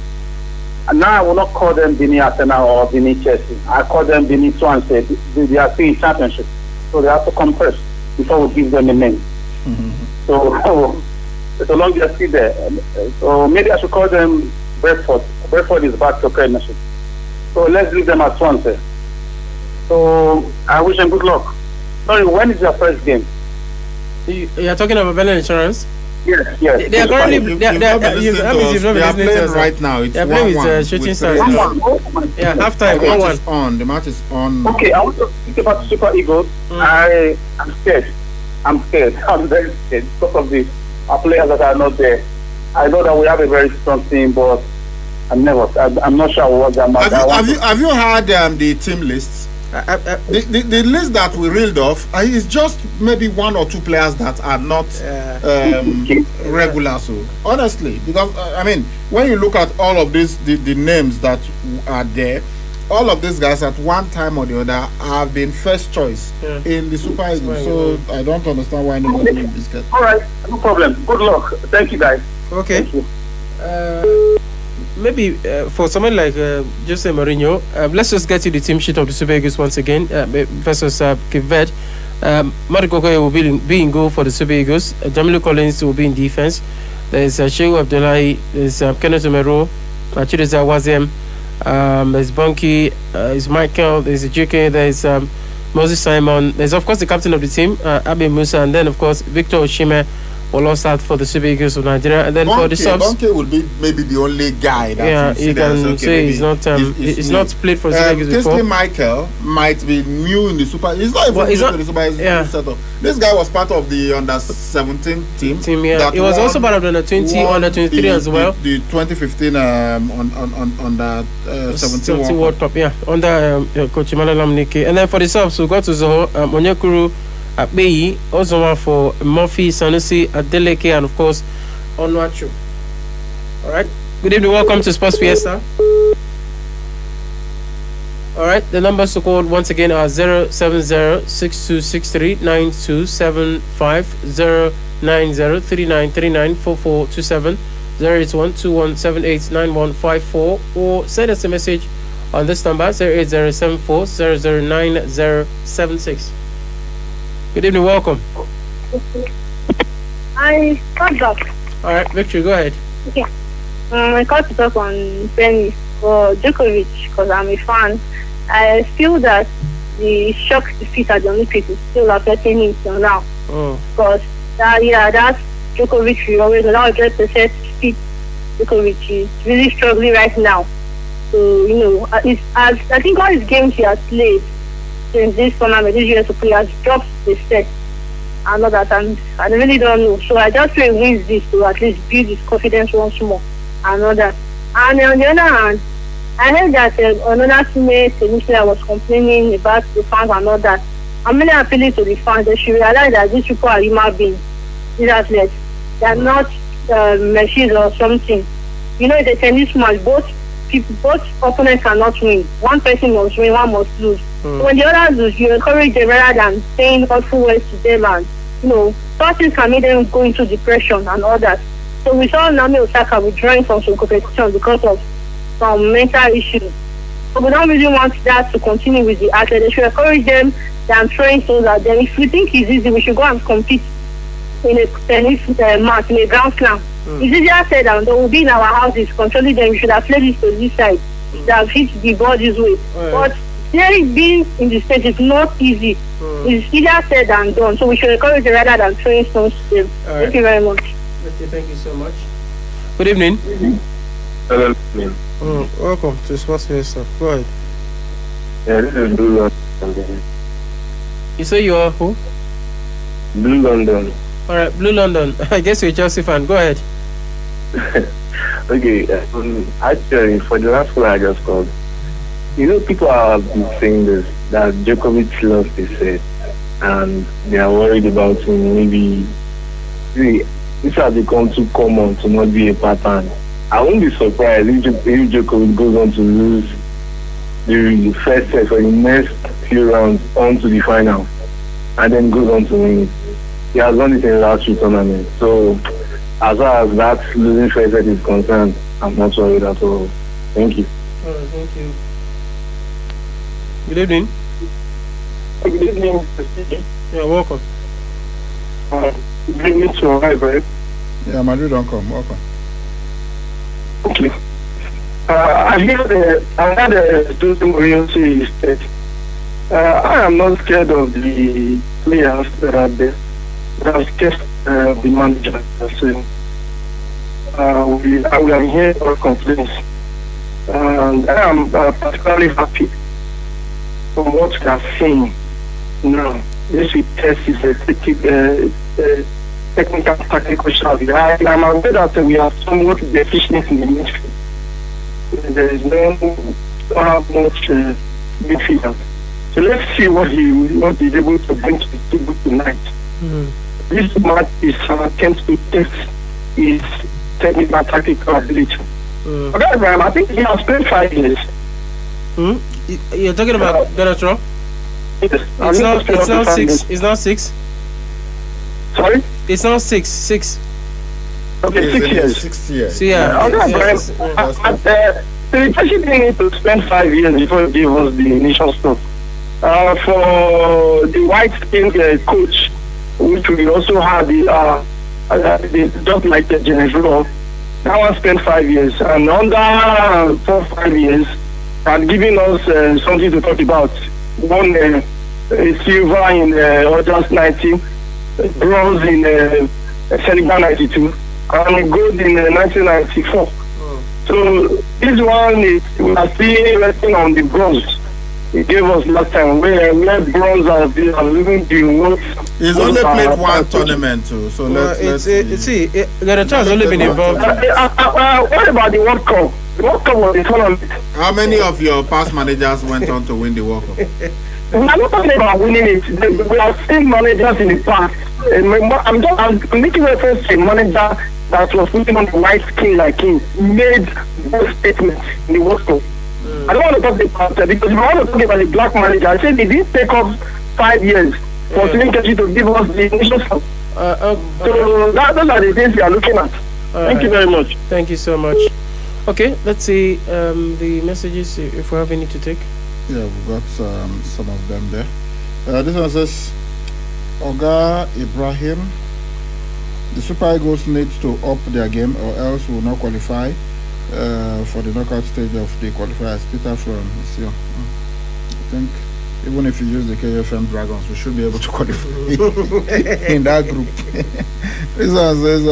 And now I will not call them Benin Arsenal or Benin Chelsea. I call them Benin Swansea. They are still in Championship. So they have to come first before we give them a name. So long as they're still there. So maybe I should call them Brentford. Brentford is back to Premiership. So let's leave them at Swansea. So I wish them good luck. Sorry, when is your first game? You are talking about Benin Insurance? Yes. They are currently they are playing right now. It's they are playing with Shooting Stars. Yeah, halftime. The match is on. Okay, I want to speak about Super Eagles. I'm scared. I'm very scared because of the players that are not there. I know that we have a very strong team, but I'm not sure what that matters. Have you heard the team lists? The list that we reeled off is just maybe one or two players that are not regular. So honestly, because I mean, when you look at all of this, the names that are there, all of these guys at one time or the other have been first choice in the Super Eagles. So I don't understand why nobody will this guy. All right, no problem. Good luck. Thank you, guys. Okay. Thank you. Maybe for someone like Jose Mourinho, let's just get to the team sheet of the Super Eagles once again versus Cape Verde. Marco Koye will be in goal for the Super Eagles. Jamilu Collins will be in defense. There's Shehu Abdullahi, there's Kenneth Omero, Chideza Wazem, there's Bonki, there's Michael, there's JK, there's Moses Simon, there's of course the captain of the team, Abe Musa, and then of course Victor Oshime will also start for the Super Eagles of Nigeria, and then for the subs, Bonke will be maybe the only guy that you can say he's not he's not played for Super Eagles before. Michael might be new in the Super. He's not even new in the Super Eagles setup. This guy was part of the under-17 team. He was also part of the under-20, under-23 as well. The 2015 under-17 World Cup, under Coach Emmanuel Lamnike. And then for the subs, we got to Zoho, Onyekuru Akpeyi, Ozoma for Murphy, Sanusi, Adeleke, and of course, Onwachu. Alright, good evening, welcome to Sports Fiesta. Alright, the numbers to call once again are 070-6263-9275, 090-3939-4427, 081-2178-9154, or send us a message on this number, 08074-009-076. Good evening, welcome. I got back. All right, Victory, go ahead. Okay. I called to talk on tennis for Djokovic because I'm a fan. I feel that the shock defeat at the Olympics is still affecting him till now. Because that Djokovic, we always know that 100% speed. Djokovic is really struggling right now. So, I think all his games he has played since this tournament, this US Open, has dropped the set and all that, and I really don't know. So I just feel he wins this to at least build his confidence once more and all that. And on the other hand, I heard that another female tennis player was complaining about the fans and all that. I'm really appealing to the fans. They should realize that these people are human beings, these athletes. They are not machines or something. It's a tennis match. Both opponents cannot win. One person must win, one must lose. So when the others lose, you encourage them rather than saying hurtful words to them, and such things can make them go into depression and all that. So we saw Naomi Osaka withdrawing from some competition because of some mental issues. So we don't really want that to continue with the athletes. They should encourage them than throwing stones at them. If we think it's easy, we should go and compete in a tennis match, in a grand slam. It's easier said than done. We'll be in our houses controlling them. We should have played this to this side. We should have hit the ball this way. But being in the stage is not easy. It's easier said than done. So we should encourage them rather than throwing stones to them. Thank you very much. Okay, thank you so much. Good evening. Hello. Welcome to Sports Minister. Go ahead. Yeah, this is Blue London. You say you are who? Blue London. All right, Blue London. I guess you're a Chelsea fan. Go ahead. Okay, actually, for the last one I just called, people have been saying this, that Djokovic lost his set, and they are worried about him. Maybe this has become too common to not be a pattern. I won't be surprised if Djokovic goes on to lose the first set for the next few rounds on to the final, and then goes on to win it. He has done it in the last few tournaments. So, as far as that losing first set is concerned, I'm not worried at all. Thank you. All right, thank you. Good evening. Good evening, Mr. CJ. Yeah, welcome. Good evening to our right? Yeah, Madrid don't come. Welcome. Okay. I had a Jose Mourinho say that I am not scared of the players that are there. But I'm scared of the manager. We are here for complaints. And I am particularly happy from what we are seeing now. This test is a technical tactical strategy. I am aware that we are somewhat deficient in the midfield. There is not much midfield. So let's see what he's able to bring to the table tonight. This match is attempts to test his technical tactical ability. Okay, Abraham, I think he has played 5 years. You're talking about Donald Trump? Yes. It's now 6. It's now 6. Sorry? It's now 6. Okay, 6 years. 6 years. So yeah. Okay, Abraham. The president need to spend 5 years before he gave us the initial stuff. For the white-skinned coach, which we also had just like the General, that one spent 5 years, and under 4 or 5 years, and giving us something to talk about. Won a silver in August 90, bronze in Senegal 92, and gold in 1994. So this one we are still resting on the bronze. He gave us last time where bronze has living the world. He's only played one tournament too, so let's see. The has only been involved. What about the World Cup? The World Cup was a tournament. How many of your past managers went on to win the World Cup? We are not talking about winning it. We have seen managers in the past. I'm making reference to a manager that was putting on the white skin like him, made those statements in the World Cup. I don't want to talk about that because if I want to talk about the black manager, I said it didn't take us 5 years for Slinkeji to give us the initial stuff. So those are the things we are looking at. Thank you very much. Thank you so much. Okay, let's see the messages if we have any to take. Yeah, we've got some of them there. This one says, Oga Ibrahim, the Super Eagles need to up their game or else will not qualify for the knockout stage of the qualifiers. Peter from Sion. I think even if you use the KFM Dragons, we should be able to qualify in that group. This one says,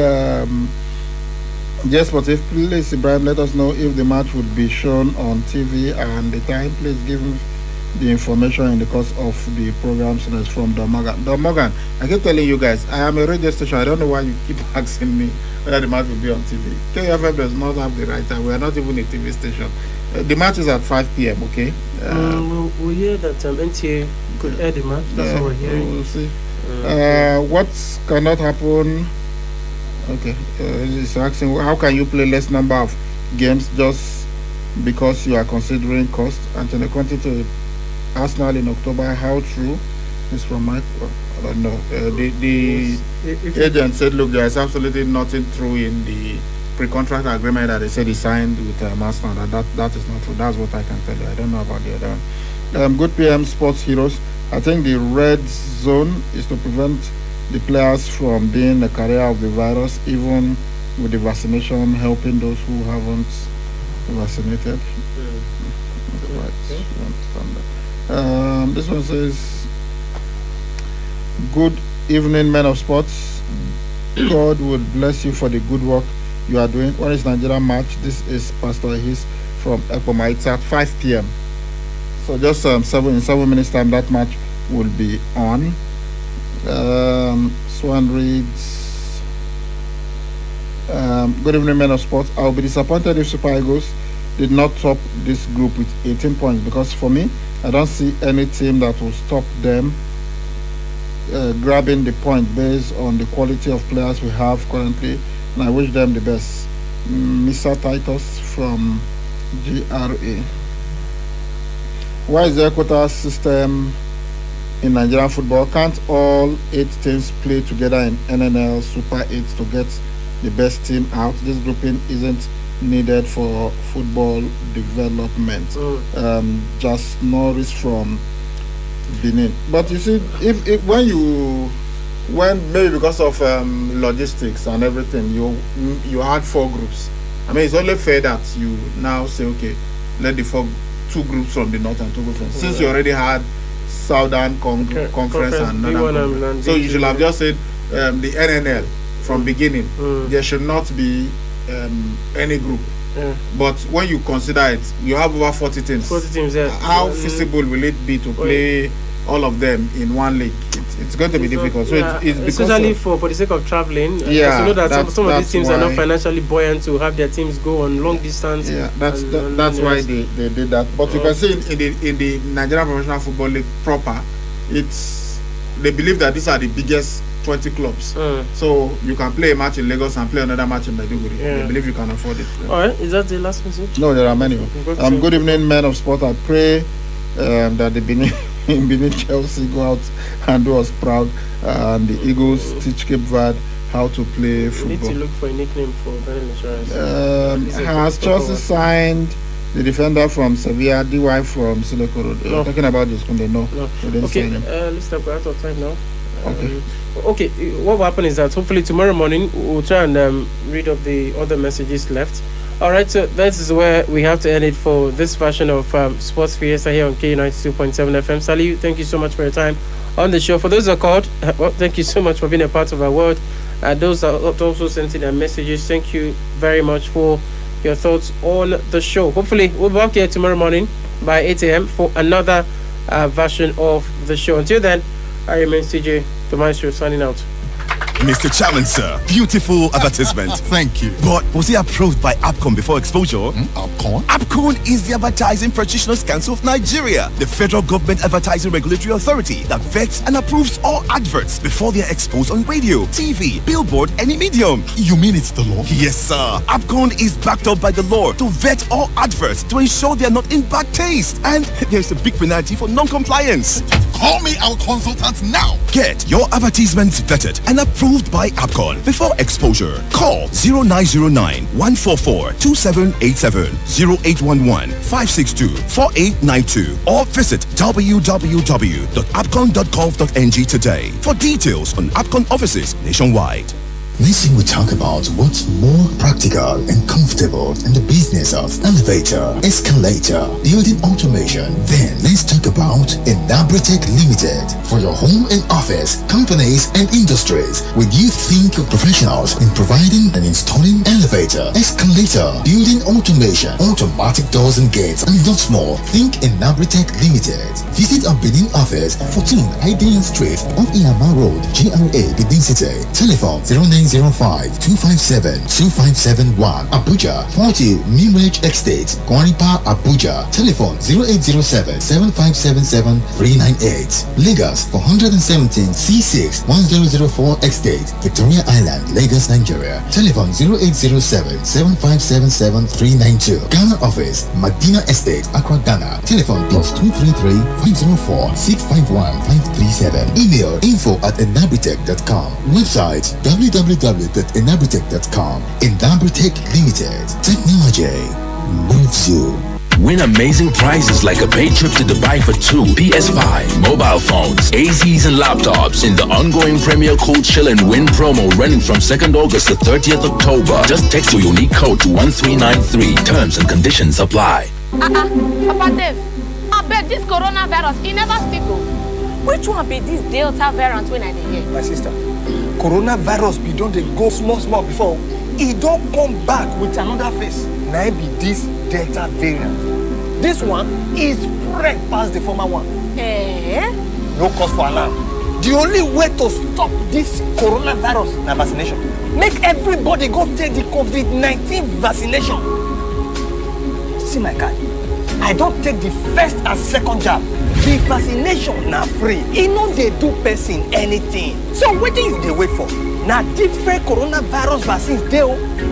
yes, but if please, Ibrahim, let us know if the match would be shown on TV and the time. Please give the information in the course of the program. So that's from Don Morgan. Don Morgan, I keep telling you guys, I am a radio station. I don't know why you keep asking me whether the match will be on TV. KFM does not have the right time. We are not even a TV station. The match is at 5 p.m., okay? We hear that NTA could air the match. That's what we're hearing. We'll see. What cannot happen? Okay. It's asking, how can you play less number of games just because you are considering cost? Anthony Conte to Arsenal in October. How true? It's from Mike. I don't know. The agent said, look, there is absolutely nothing true in the pre-contract agreement that they said he signed with Arsenal. That is not true. That's what I can tell you. I don't know about the other. Good PM Sports Heroes. I think the red zone is to prevent the players from being a carrier of the virus, even with the vaccination helping those who haven't vaccinated. Right. This one says, good evening, men of sports. God would bless you for the good work you are doing. When is Nigeria match? This is Pastor His from Ekpoma. It's at 5 p.m. So just in 7 minutes time that match will be on. Swan reads, good evening, men of sports. I'll be disappointed if Super Eagles did not top this group with 18 points, because for me, I don't see any team that will stop them grabbing the point based on the quality of players we have currently, and I wish them the best. Mr. Titus from GRA. Why is the quota system in Nigerian football? Can't all 8 teams play together in NNL Super 8 to get the best team out? This grouping isn't needed for football development. Just Norris from Benin. But you see, if when maybe because of logistics and everything, you had 4 groups. I mean, it's only fair that you now say, okay, let the 2 groups from the north and 2 groups from since you already had Southern Conference and Northern Conference. So you should have just said the NNL from beginning. There should not be any group. But when you consider it, you have over 40 teams. 40 teams, yeah. How feasible will it be to play all of them in one league? It's going to be difficult. So it's especially for the sake of traveling. Yeah, you know that some of these teams are not financially buoyant to have their teams go on long distance. Yeah, that's why they did that. But you can see in the Nigerian Professional Football League proper, they believe that these are the biggest 20 clubs. So you can play a match in Lagos and play another match in Maiduguri. They believe you can afford it. Alright, is that the last message? No, there are many. Good evening, men of sport. I pray that the Benin Chelsea go out and do us proud, and the Eagles teach Cape Verde how to play football. We need to look for a nickname for Benin Insurance. Has Chelsea signed the defender from Sevilla, DY from Silicon Road? No. Talking about this, no. Okay, let's stop. We're out of time now. Okay, what will happen is that hopefully tomorrow morning we'll try and read up the other messages left. Alright, so that is where we have to end it for this version of Sports Fiesta here on K92.7 FM. Sally, thank you so much for your time on the show. For those that called, well, thank you so much for being a part of our world. Those that also sent in their messages, thank you very much for your thoughts on the show. Hopefully we'll be back here tomorrow morning by 8 a.m. for another version of the show. Until then, I remain CJ Tomaso signing out. Mr. Chairman, sir, beautiful advertisement. Thank you. But was he approved by APCON before exposure? APCON? APCON is the Advertising Practitioners Council of Nigeria, the federal government advertising regulatory authority that vets and approves all adverts before they are exposed on radio, TV, billboard, any medium. You mean it's the law? Yes, sir. APCON is backed up by the law to vet all adverts to ensure they are not in bad taste. And there's a big penalty for non-compliance. Call me our consultant now. Get your advertisements vetted and approved by APCON before exposure. Call 0909 144 2787, 0811 562 4892, or visit www.apcon.gov.ng today for details on APCON offices nationwide. Listen, we talk about what's more practical and comfortable in the business of elevator, escalator, building automation. Then let's talk about Enabritech Limited. For your home and office, companies and industries, when you think of professionals in providing and installing elevator, escalator, building automation, automatic doors and gates, and lots more, think Enabritech Limited. Visit our Benin office, 14 Ideal Street off Iyama Road, GRA, Benin City. Telephone 0905-257-2571. Abuja, 40 Mirage Estate, Kwaripa, Abuja. Telephone 0807-7577-398. Lagos, 417 C6 1004 Estate, Victoria Island, Lagos, Nigeria. Telephone 0807-7577-392. Ghana office, Medina Estate, Accra, Ghana. Telephone +233-504-651-537. Email info@enabritech.com. Website www.enabritech.com. Enabritech Limited. Technology moves you. Win amazing prizes like a paid trip to Dubai for 2 PS5, mobile phones, ACs and laptops in the ongoing Premier Cold Chill and Win promo running from 2nd August to 30th October. Just text your unique code to 1393. Terms and conditions apply. Papa Dave, I bet this coronavirus, it never stick. Which which one be this Delta variant when I dey hear? My sister, coronavirus be don dey go small before. It don't come back with another face. Now be this Delta variant. This one is spread past the former one. No cause for alarm. The only way to stop this coronavirus na vaccination. Make everybody go take the COVID-19 vaccination. See my card. I don't take the first and second jab. The vaccination na free. It no dey do person anything. So what do you dey wait for? Now different coronavirus vaccines dey.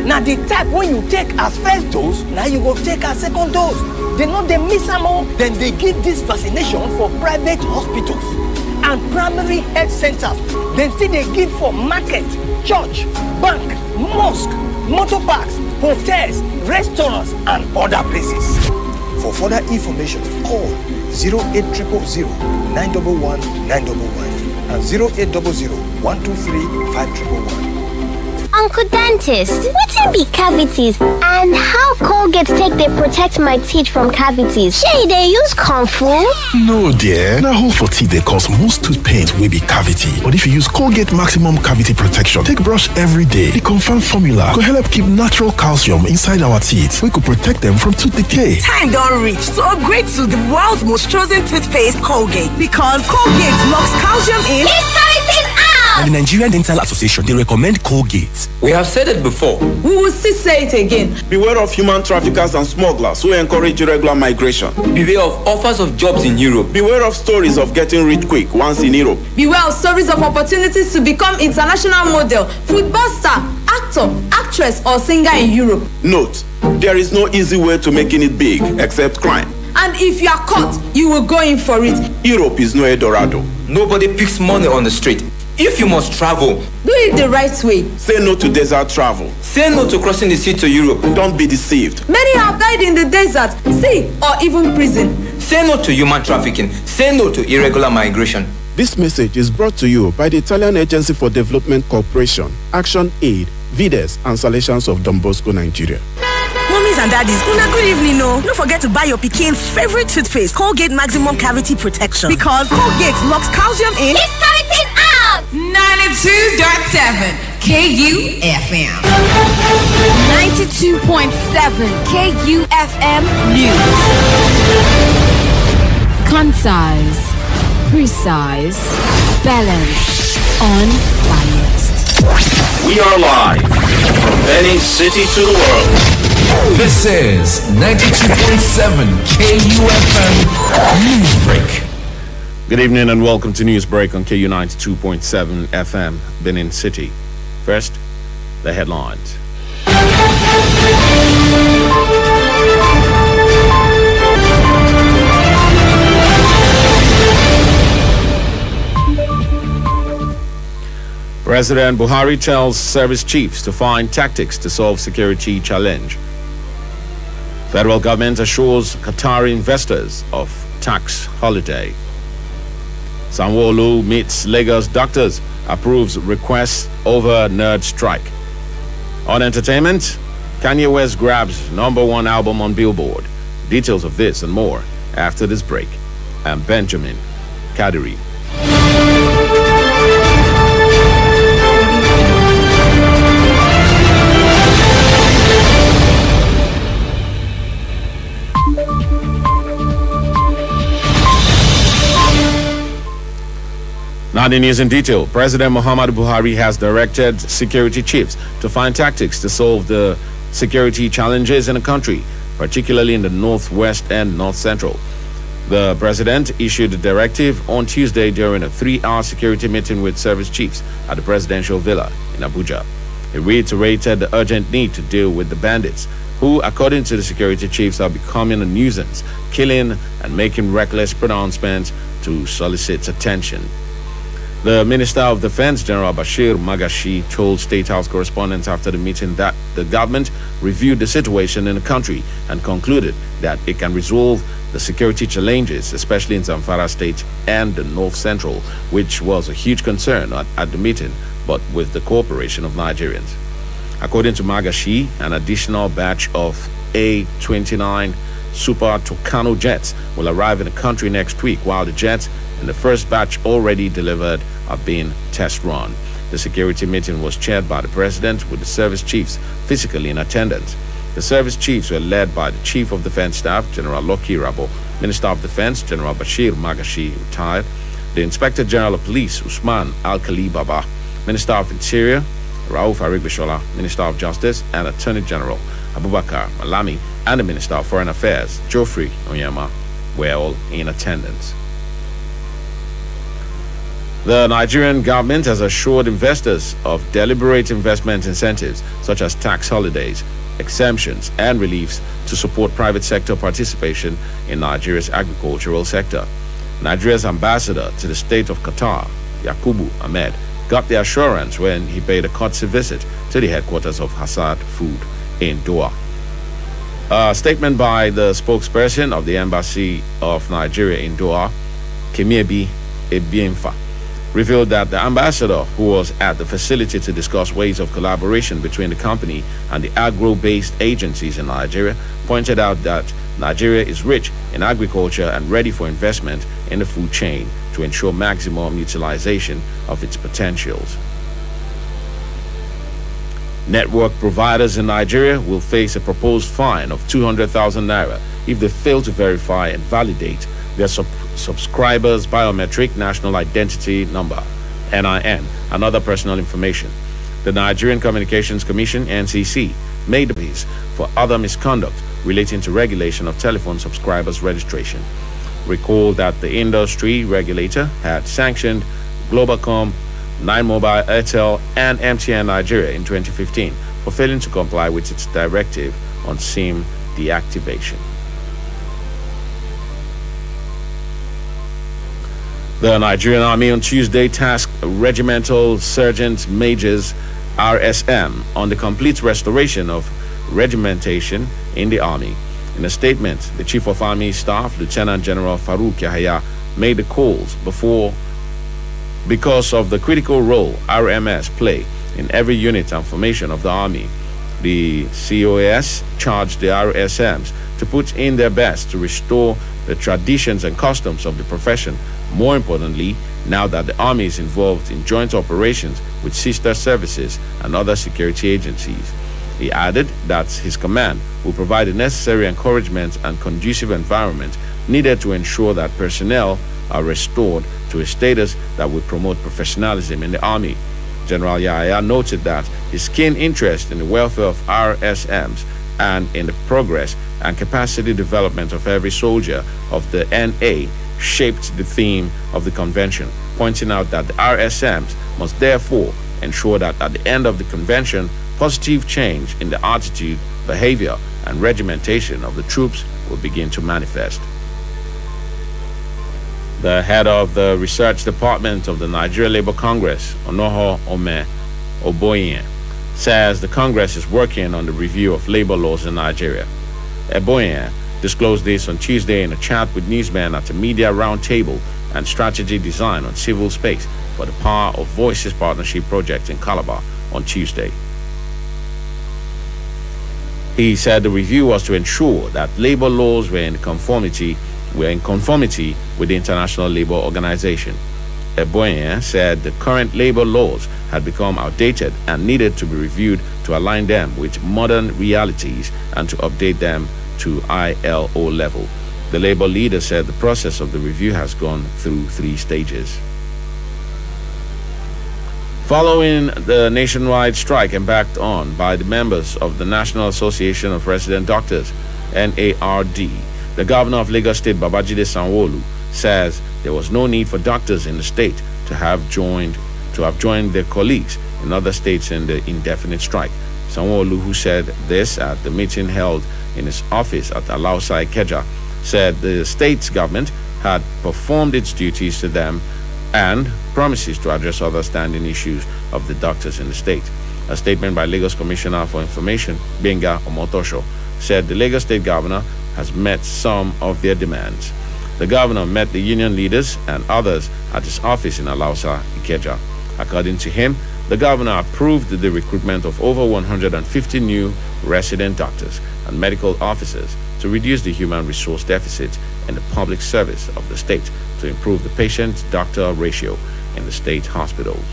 Now the type when you take as first dose, now you go take as second dose. They know they miss them all. Then they give this vaccination for private hospitals and primary health centers. Then still they give for market, church, bank, mosque, motor parks, hotels, restaurants, and other places. For further information, call 0800 911 911 and 0800 123 5111. Uncle Dentist, wetin be cavities and how Colgate take dey protect my teeth from cavities? Shey dey use Kufm? No dear, na hole for teeth dey cause most tooth pain wey be cavity. But if you use Colgate Maximum Cavity Protection take brush every day, the confirmed formula go help keep natural calcium inside our teeth wey go protect them from tooth decay. Time don reach to upgrade to the world's most chosen toothpaste, Colgate, because Colgate locks calcium in. It's cavities out! And the Nigerian Dental Association, they recommend Colgate. We have said it before. We will still say it again. Beware of human traffickers and smugglers who encourage irregular migration. Beware of offers of jobs in Europe. Beware of stories of getting rich quick once in Europe. Beware of stories of opportunities to become international model, football star, actor, actress, or singer in Europe. Note, there is no easy way to making it big except crime. And if you are caught, you will go in for it. Europe is no Eldorado. Nobody picks money on the street. If you must travel, do it the right way. Say no to desert travel. Say no to crossing the sea to Europe. Don't be deceived. Many have died in the desert, sea, or even prison. Say no to human trafficking. Say no to irregular migration. This message is brought to you by the Italian Agency for Development Corporation, Action Aid, Vides, and Salesians of Don Bosco, Nigeria. Mommies and daddies, una good evening, no. Don't forget to buy your pikin's favorite toothpaste, Colgate Maximum Cavity Protection. Because Colgate locks calcium in. It's cavities out! 92.7 KUFM. 92.7 KUFM News. Concise, precise, balanced, unbiased. We are live from Benin City to the world. This is 92.7 KUFM Newsbreak. Good evening and welcome to Newsbreak on KU 92.7 FM, Benin City. First, the headlines. President Buhari tells service chiefs to find tactics to solve security challenge. Federal government assures Qatari investors of tax holiday. Sanwo-Olu meets Lagos doctors, approves requests over nerd strike. On entertainment, Kanye West grabs #1 album on Billboard. Details of this and more after this break. I'm Benjamin Kadiri. Now the news in detail. President Muhammadu Buhari has directed security chiefs to find tactics to solve the security challenges in the country, particularly in the northwest and north central. The president issued a directive on Tuesday during a 3-hour security meeting with service chiefs at the presidential villa in Abuja. He reiterated the urgent need to deal with the bandits, who, according to the security chiefs, are becoming a nuisance, killing and making reckless pronouncements to solicit attention. The Minister of Defense, General Bashir Magashi, told State House correspondents after the meeting that the government reviewed the situation in the country and concluded that it can resolve the security challenges, especially in Zamfara State and the North Central, which was a huge concern at the meeting, but with the cooperation of Nigerians. According to Magashi, an additional batch of A-29 Super Tucano jets will arrive in the country next week, while the jets and the first batch already delivered are being test run. The security meeting was chaired by the President, with the service chiefs physically in attendance. The service chiefs were led by the Chief of Defense Staff, General Loki Rabo, Minister of Defense, General Bashir Magashi, retired, the Inspector General of Police, Usman Al-Khali Baba, Minister of Interior, Rauf Arik Bishola, Minister of Justice, and Attorney General Abubakar Malami, and the Minister of Foreign Affairs, Geoffrey Onyema, were all in attendance. The Nigerian government has assured investors of deliberate investment incentives such as tax holidays, exemptions, and reliefs to support private sector participation in Nigeria's agricultural sector. Nigeria's ambassador to the state of Qatar, Yakubu Ahmed, got the assurance when he paid a courtesy visit to the headquarters of Hassad Food in Doha. A statement by the spokesperson of the Embassy of Nigeria in Doha, Kemiebi Ebiemfa, revealed that the ambassador, who was at the facility to discuss ways of collaboration between the company and the agro-based agencies in Nigeria, pointed out that Nigeria is rich in agriculture and ready for investment in the food chain to ensure maximum utilization of its potentials. Network providers in Nigeria will face a proposed fine of 200,000 naira if they fail to verify and validate their subscribers' biometric national identity number, NIN, and other personal information. The Nigerian Communications Commission, NCC, made the case for other misconduct relating to regulation of telephone subscribers registration. Recall that the industry regulator had sanctioned Globalcom, Nine Mobile, Airtel, and MTN Nigeria in 2015 for failing to comply with its directive on SIM deactivation. The Nigerian Army on Tuesday tasked Regimental Sergeant Majors RSM on the complete restoration of regimentation in the Army. In a statement, the Chief of Army Staff, Lieutenant General Farouk Yahya, made the calls because of the critical role RMS play in every unit and formation of the Army. The COS charged the RSMs to put in their best to restore the traditions and customs of the profession. More importantly, now that the Army is involved in joint operations with sister services and other security agencies. He added that his command will provide the necessary encouragement and conducive environment needed to ensure that personnel are restored to a status that will promote professionalism in the Army. General Yahya noted that his keen interest in the welfare of RSMs and in the progress and capacity development of every soldier of the NA shaped the theme of the convention, pointing out that the RSMs must therefore ensure that at the end of the convention, positive change in the attitude, behavior, and regimentation of the troops will begin to manifest. The head of the research department of the Nigeria Labour Congress, Onoho Ome Oboyen, says the Congress is working on the review of labor laws in Nigeria. Oboyen disclosed this on Tuesday in a chat with newsmen at a media roundtable and strategy design on civil space for the Power of Voices Partnership project in Calabar on Tuesday. He said the review was to ensure that labor laws were in conformity with the International Labour Organization. Oboyen said the current labor laws had become outdated and needed to be reviewed to align them with modern realities and to update them to ILO level. The labor leader said the process of the review has gone through 3 stages. Following the nationwide strike embarked on by the members of the National Association of Resident Doctors, NARD, the governor of Lagos State, Babajide Sanwo-Olu, says there was no need for doctors in the state to have joined their colleagues in other states in the indefinite strike. Sanwo-Olu, who said this at the meeting held in his office at Alausa Ikeja, said the state's government had performed its duties to them and promises to address other standing issues of the doctors in the state. A statement by Lagos Commissioner for Information, Benga Omotosho, said the Lagos State governor has met some of their demands. The governor met the union leaders and others at his office in Alausa Ikeja. According to him, the governor approved the recruitment of over 150 new resident doctors and medical officers to reduce the human resource deficit in the public service of the state to improve the patient-doctor ratio in the state hospitals.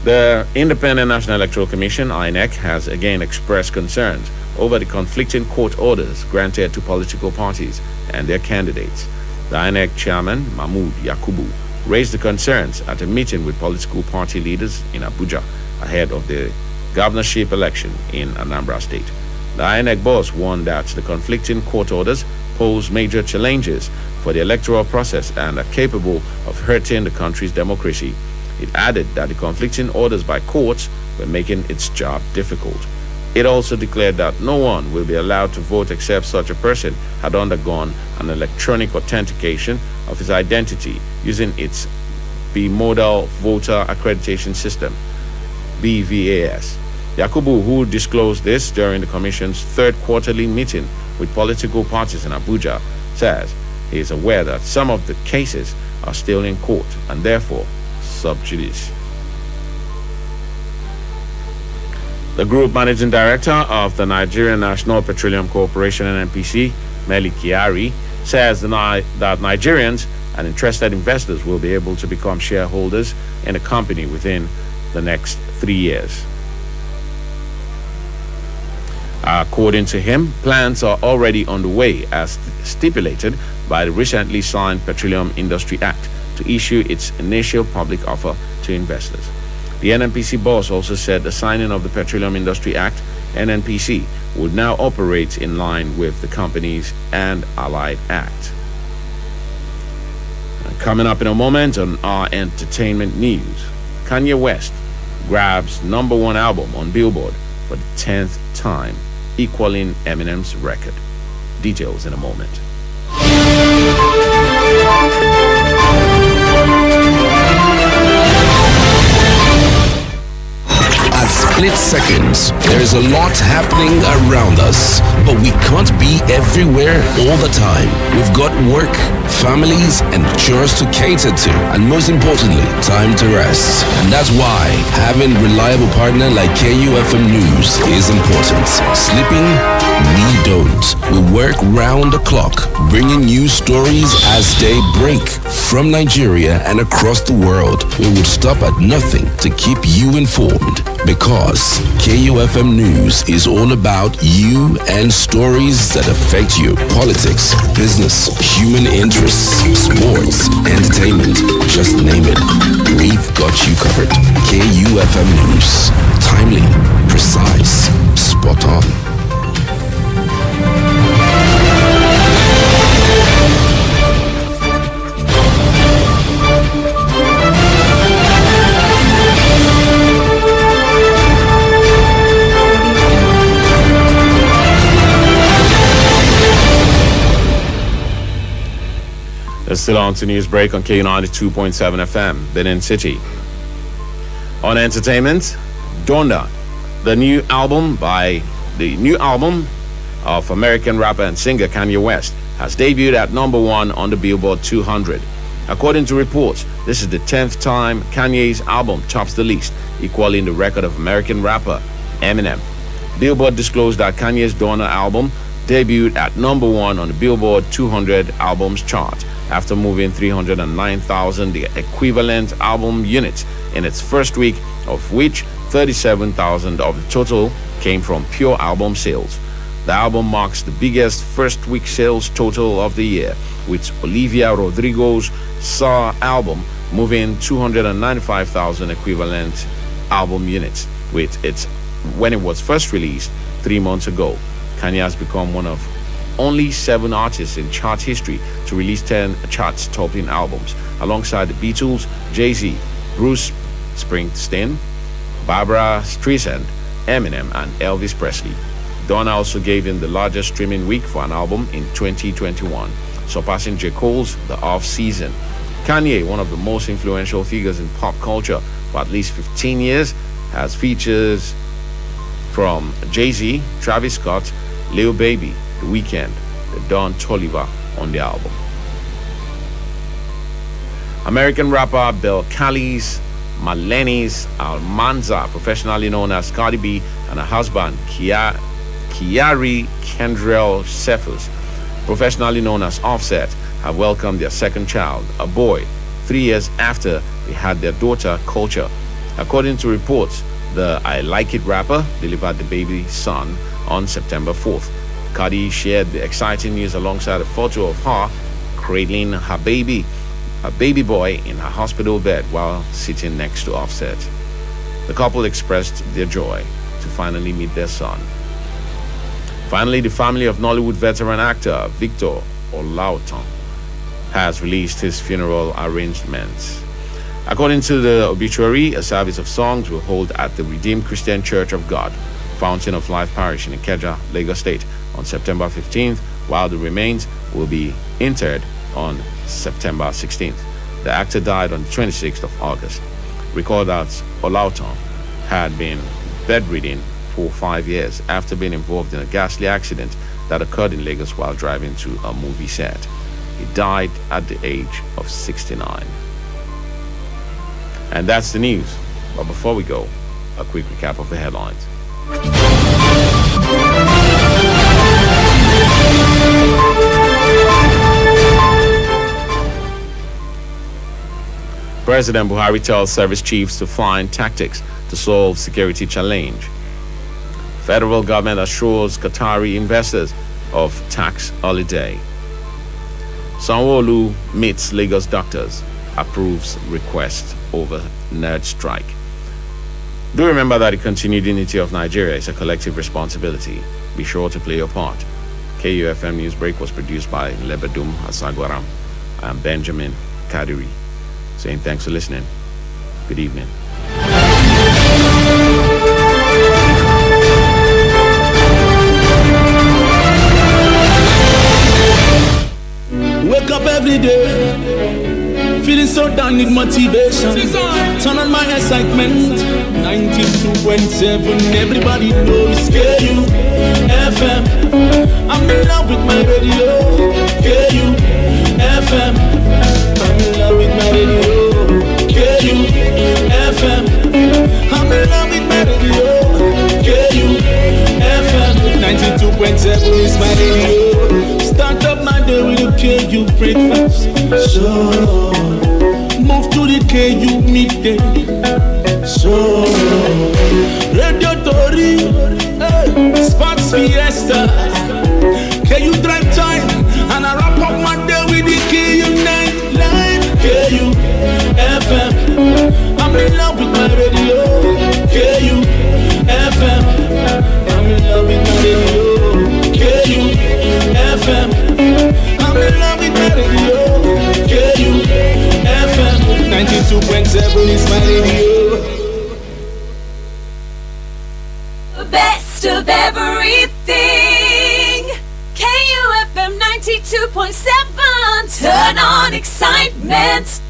The Independent National Electoral Commission, INEC, has again expressed concerns over the conflicting court orders granted to political parties and their candidates. The INEC chairman, Mahmoud Yakubu, raised the concerns at a meeting with political party leaders in Abuja ahead of the governorship election in Anambra State. The INEC boss warned that the conflicting court orders pose major challenges for the electoral process and are capable of hurting the country's democracy. It added that the conflicting orders by courts were making its job difficult. It also declared that no one will be allowed to vote except such a person had undergone an electronic authentication of his identity using its bimodal voter accreditation system, BVAS. Yakubu, who disclosed this during the Commission's third quarterly meeting with political parties in Abuja, says he is aware that some of the cases are still in court and therefore sub judice. The Group Managing Director of the Nigerian National Petroleum Corporation, NNPC, Meli Kyari, says that Nigerians and interested investors will be able to become shareholders in the company within the next 3 years. According to him, plans are already underway as stipulated by the recently signed Petroleum Industry Act to issue its initial public offer to investors. The NNPC boss also said the signing of the Petroleum Industry Act, NNPC, would now operate in line with the companies and Allied Act. Coming up in a moment on our entertainment news, Kanye West grabs #1 album on Billboard for the 10th time, equaling Eminem's record. Details in a moment. At split seconds, there is a lot happening around us, but we can't be everywhere all the time. We've got work, families, and chores to cater to, and most importantly, time to rest. And that's why having a reliable partner like KUFM News is important. Sleeping? We don't. We work round the clock, bringing you stories as they break from Nigeria and across the world. We would stop at nothing to keep you informed, because KUFM News is all about you and stories that affect you. Politics, business, human interests, sports, entertainment, just name it. We've got you covered. KUFM News. Timely, precise, spot on. It's still on to news break on K92.7 FM, Benin City. On entertainment, Donda, the new album of American rapper and singer Kanye West, has debuted at #1 on the Billboard 200. According to reports, this is the 10th time Kanye's album tops the list, equaling the record of American rapper Eminem. Billboard disclosed that Kanye's Donda album debuted at #1 on the Billboard 200 albums chart, after moving 309,000 the equivalent album units in its first week, of which 37,000 of the total came from pure album sales. The album marks the biggest first week sales total of the year, with Olivia Rodrigo's Saw album moving 295,000 equivalent album units when it was first released 3 months ago. Kanye has become one of only 7 artists in chart history to release 10 chart-topping albums, alongside the Beatles, Jay-Z, Bruce Springsteen, Barbara Streisand, Eminem, and Elvis Presley. Donda also gave him the largest streaming week for an album in 2021, surpassing J. Cole's The Off-Season. Kanye, one of the most influential figures in pop culture for at least 15 years, has features from Jay-Z, Travis Scott, Lil Baby, The Weeknd, the Don Toliver on the album. American rapper Bill Cali's Malenis Almanza, professionally known as Cardi B, and her husband Kiari Kendrell Cephas, professionally known as Offset, have welcomed their second child, a boy, 3 years after they had their daughter, Culture. According to reports, the I Like It rapper delivered the baby son on September 4th. Cardi shared the exciting news alongside a photo of her cradling her baby boy in her hospital bed while sitting next to Offset. The couple expressed their joy to finally meet their son. Finally, the family of Nollywood veteran actor Victor Olautan has released his funeral arrangements. According to the obituary, a service of songs will hold at the Redeemed Christian Church of God, Fountain of Life Parish in Ikeja, Lagos State on September 15th, while the remains will be interred on September 16th. The actor died on the 26th of August. Recall that Olautan had been bedridden for 5 years after being involved in a ghastly accident that occurred in Lagos while driving to a movie set. He died at the age of 69. And that's the news. But before we go, a quick recap of the headlines. President Buhari tells service chiefs to find tactics to solve security challenge. Federal government assures Qatari investors of tax holiday. Sanwo-Olu meets Lagos doctors, approves request over nerd strike. Do remember that the continued unity of Nigeria is a collective responsibility. Be sure to play your part. KUFM News Break was produced by Lebedum Asagwaram and Benjamin Kadiri. Saying thanks for listening. Good evening. Wake up every day, feeling so down with motivation. Turn on my excitement. 92.7, everybody knows KU FM. I'm in love with my radio. KU FM. I'm in love with my radio. KU FM. I'm in love with my radio. KU FM. 92.7 is my radio. Start up my day with a KU breakfast. So move to the KU midday. So Radio Tori, Sports Fiesta, KU drive time, and I wrap up my day with the KU night live. KU FM, I'm in love with my radio. KU FM, I'm in love with my radio. KU FM, I'm in love with my radio. KU FM, 92.7 is my radio. The best of everything. KUFM 92.7. Turn on excitement.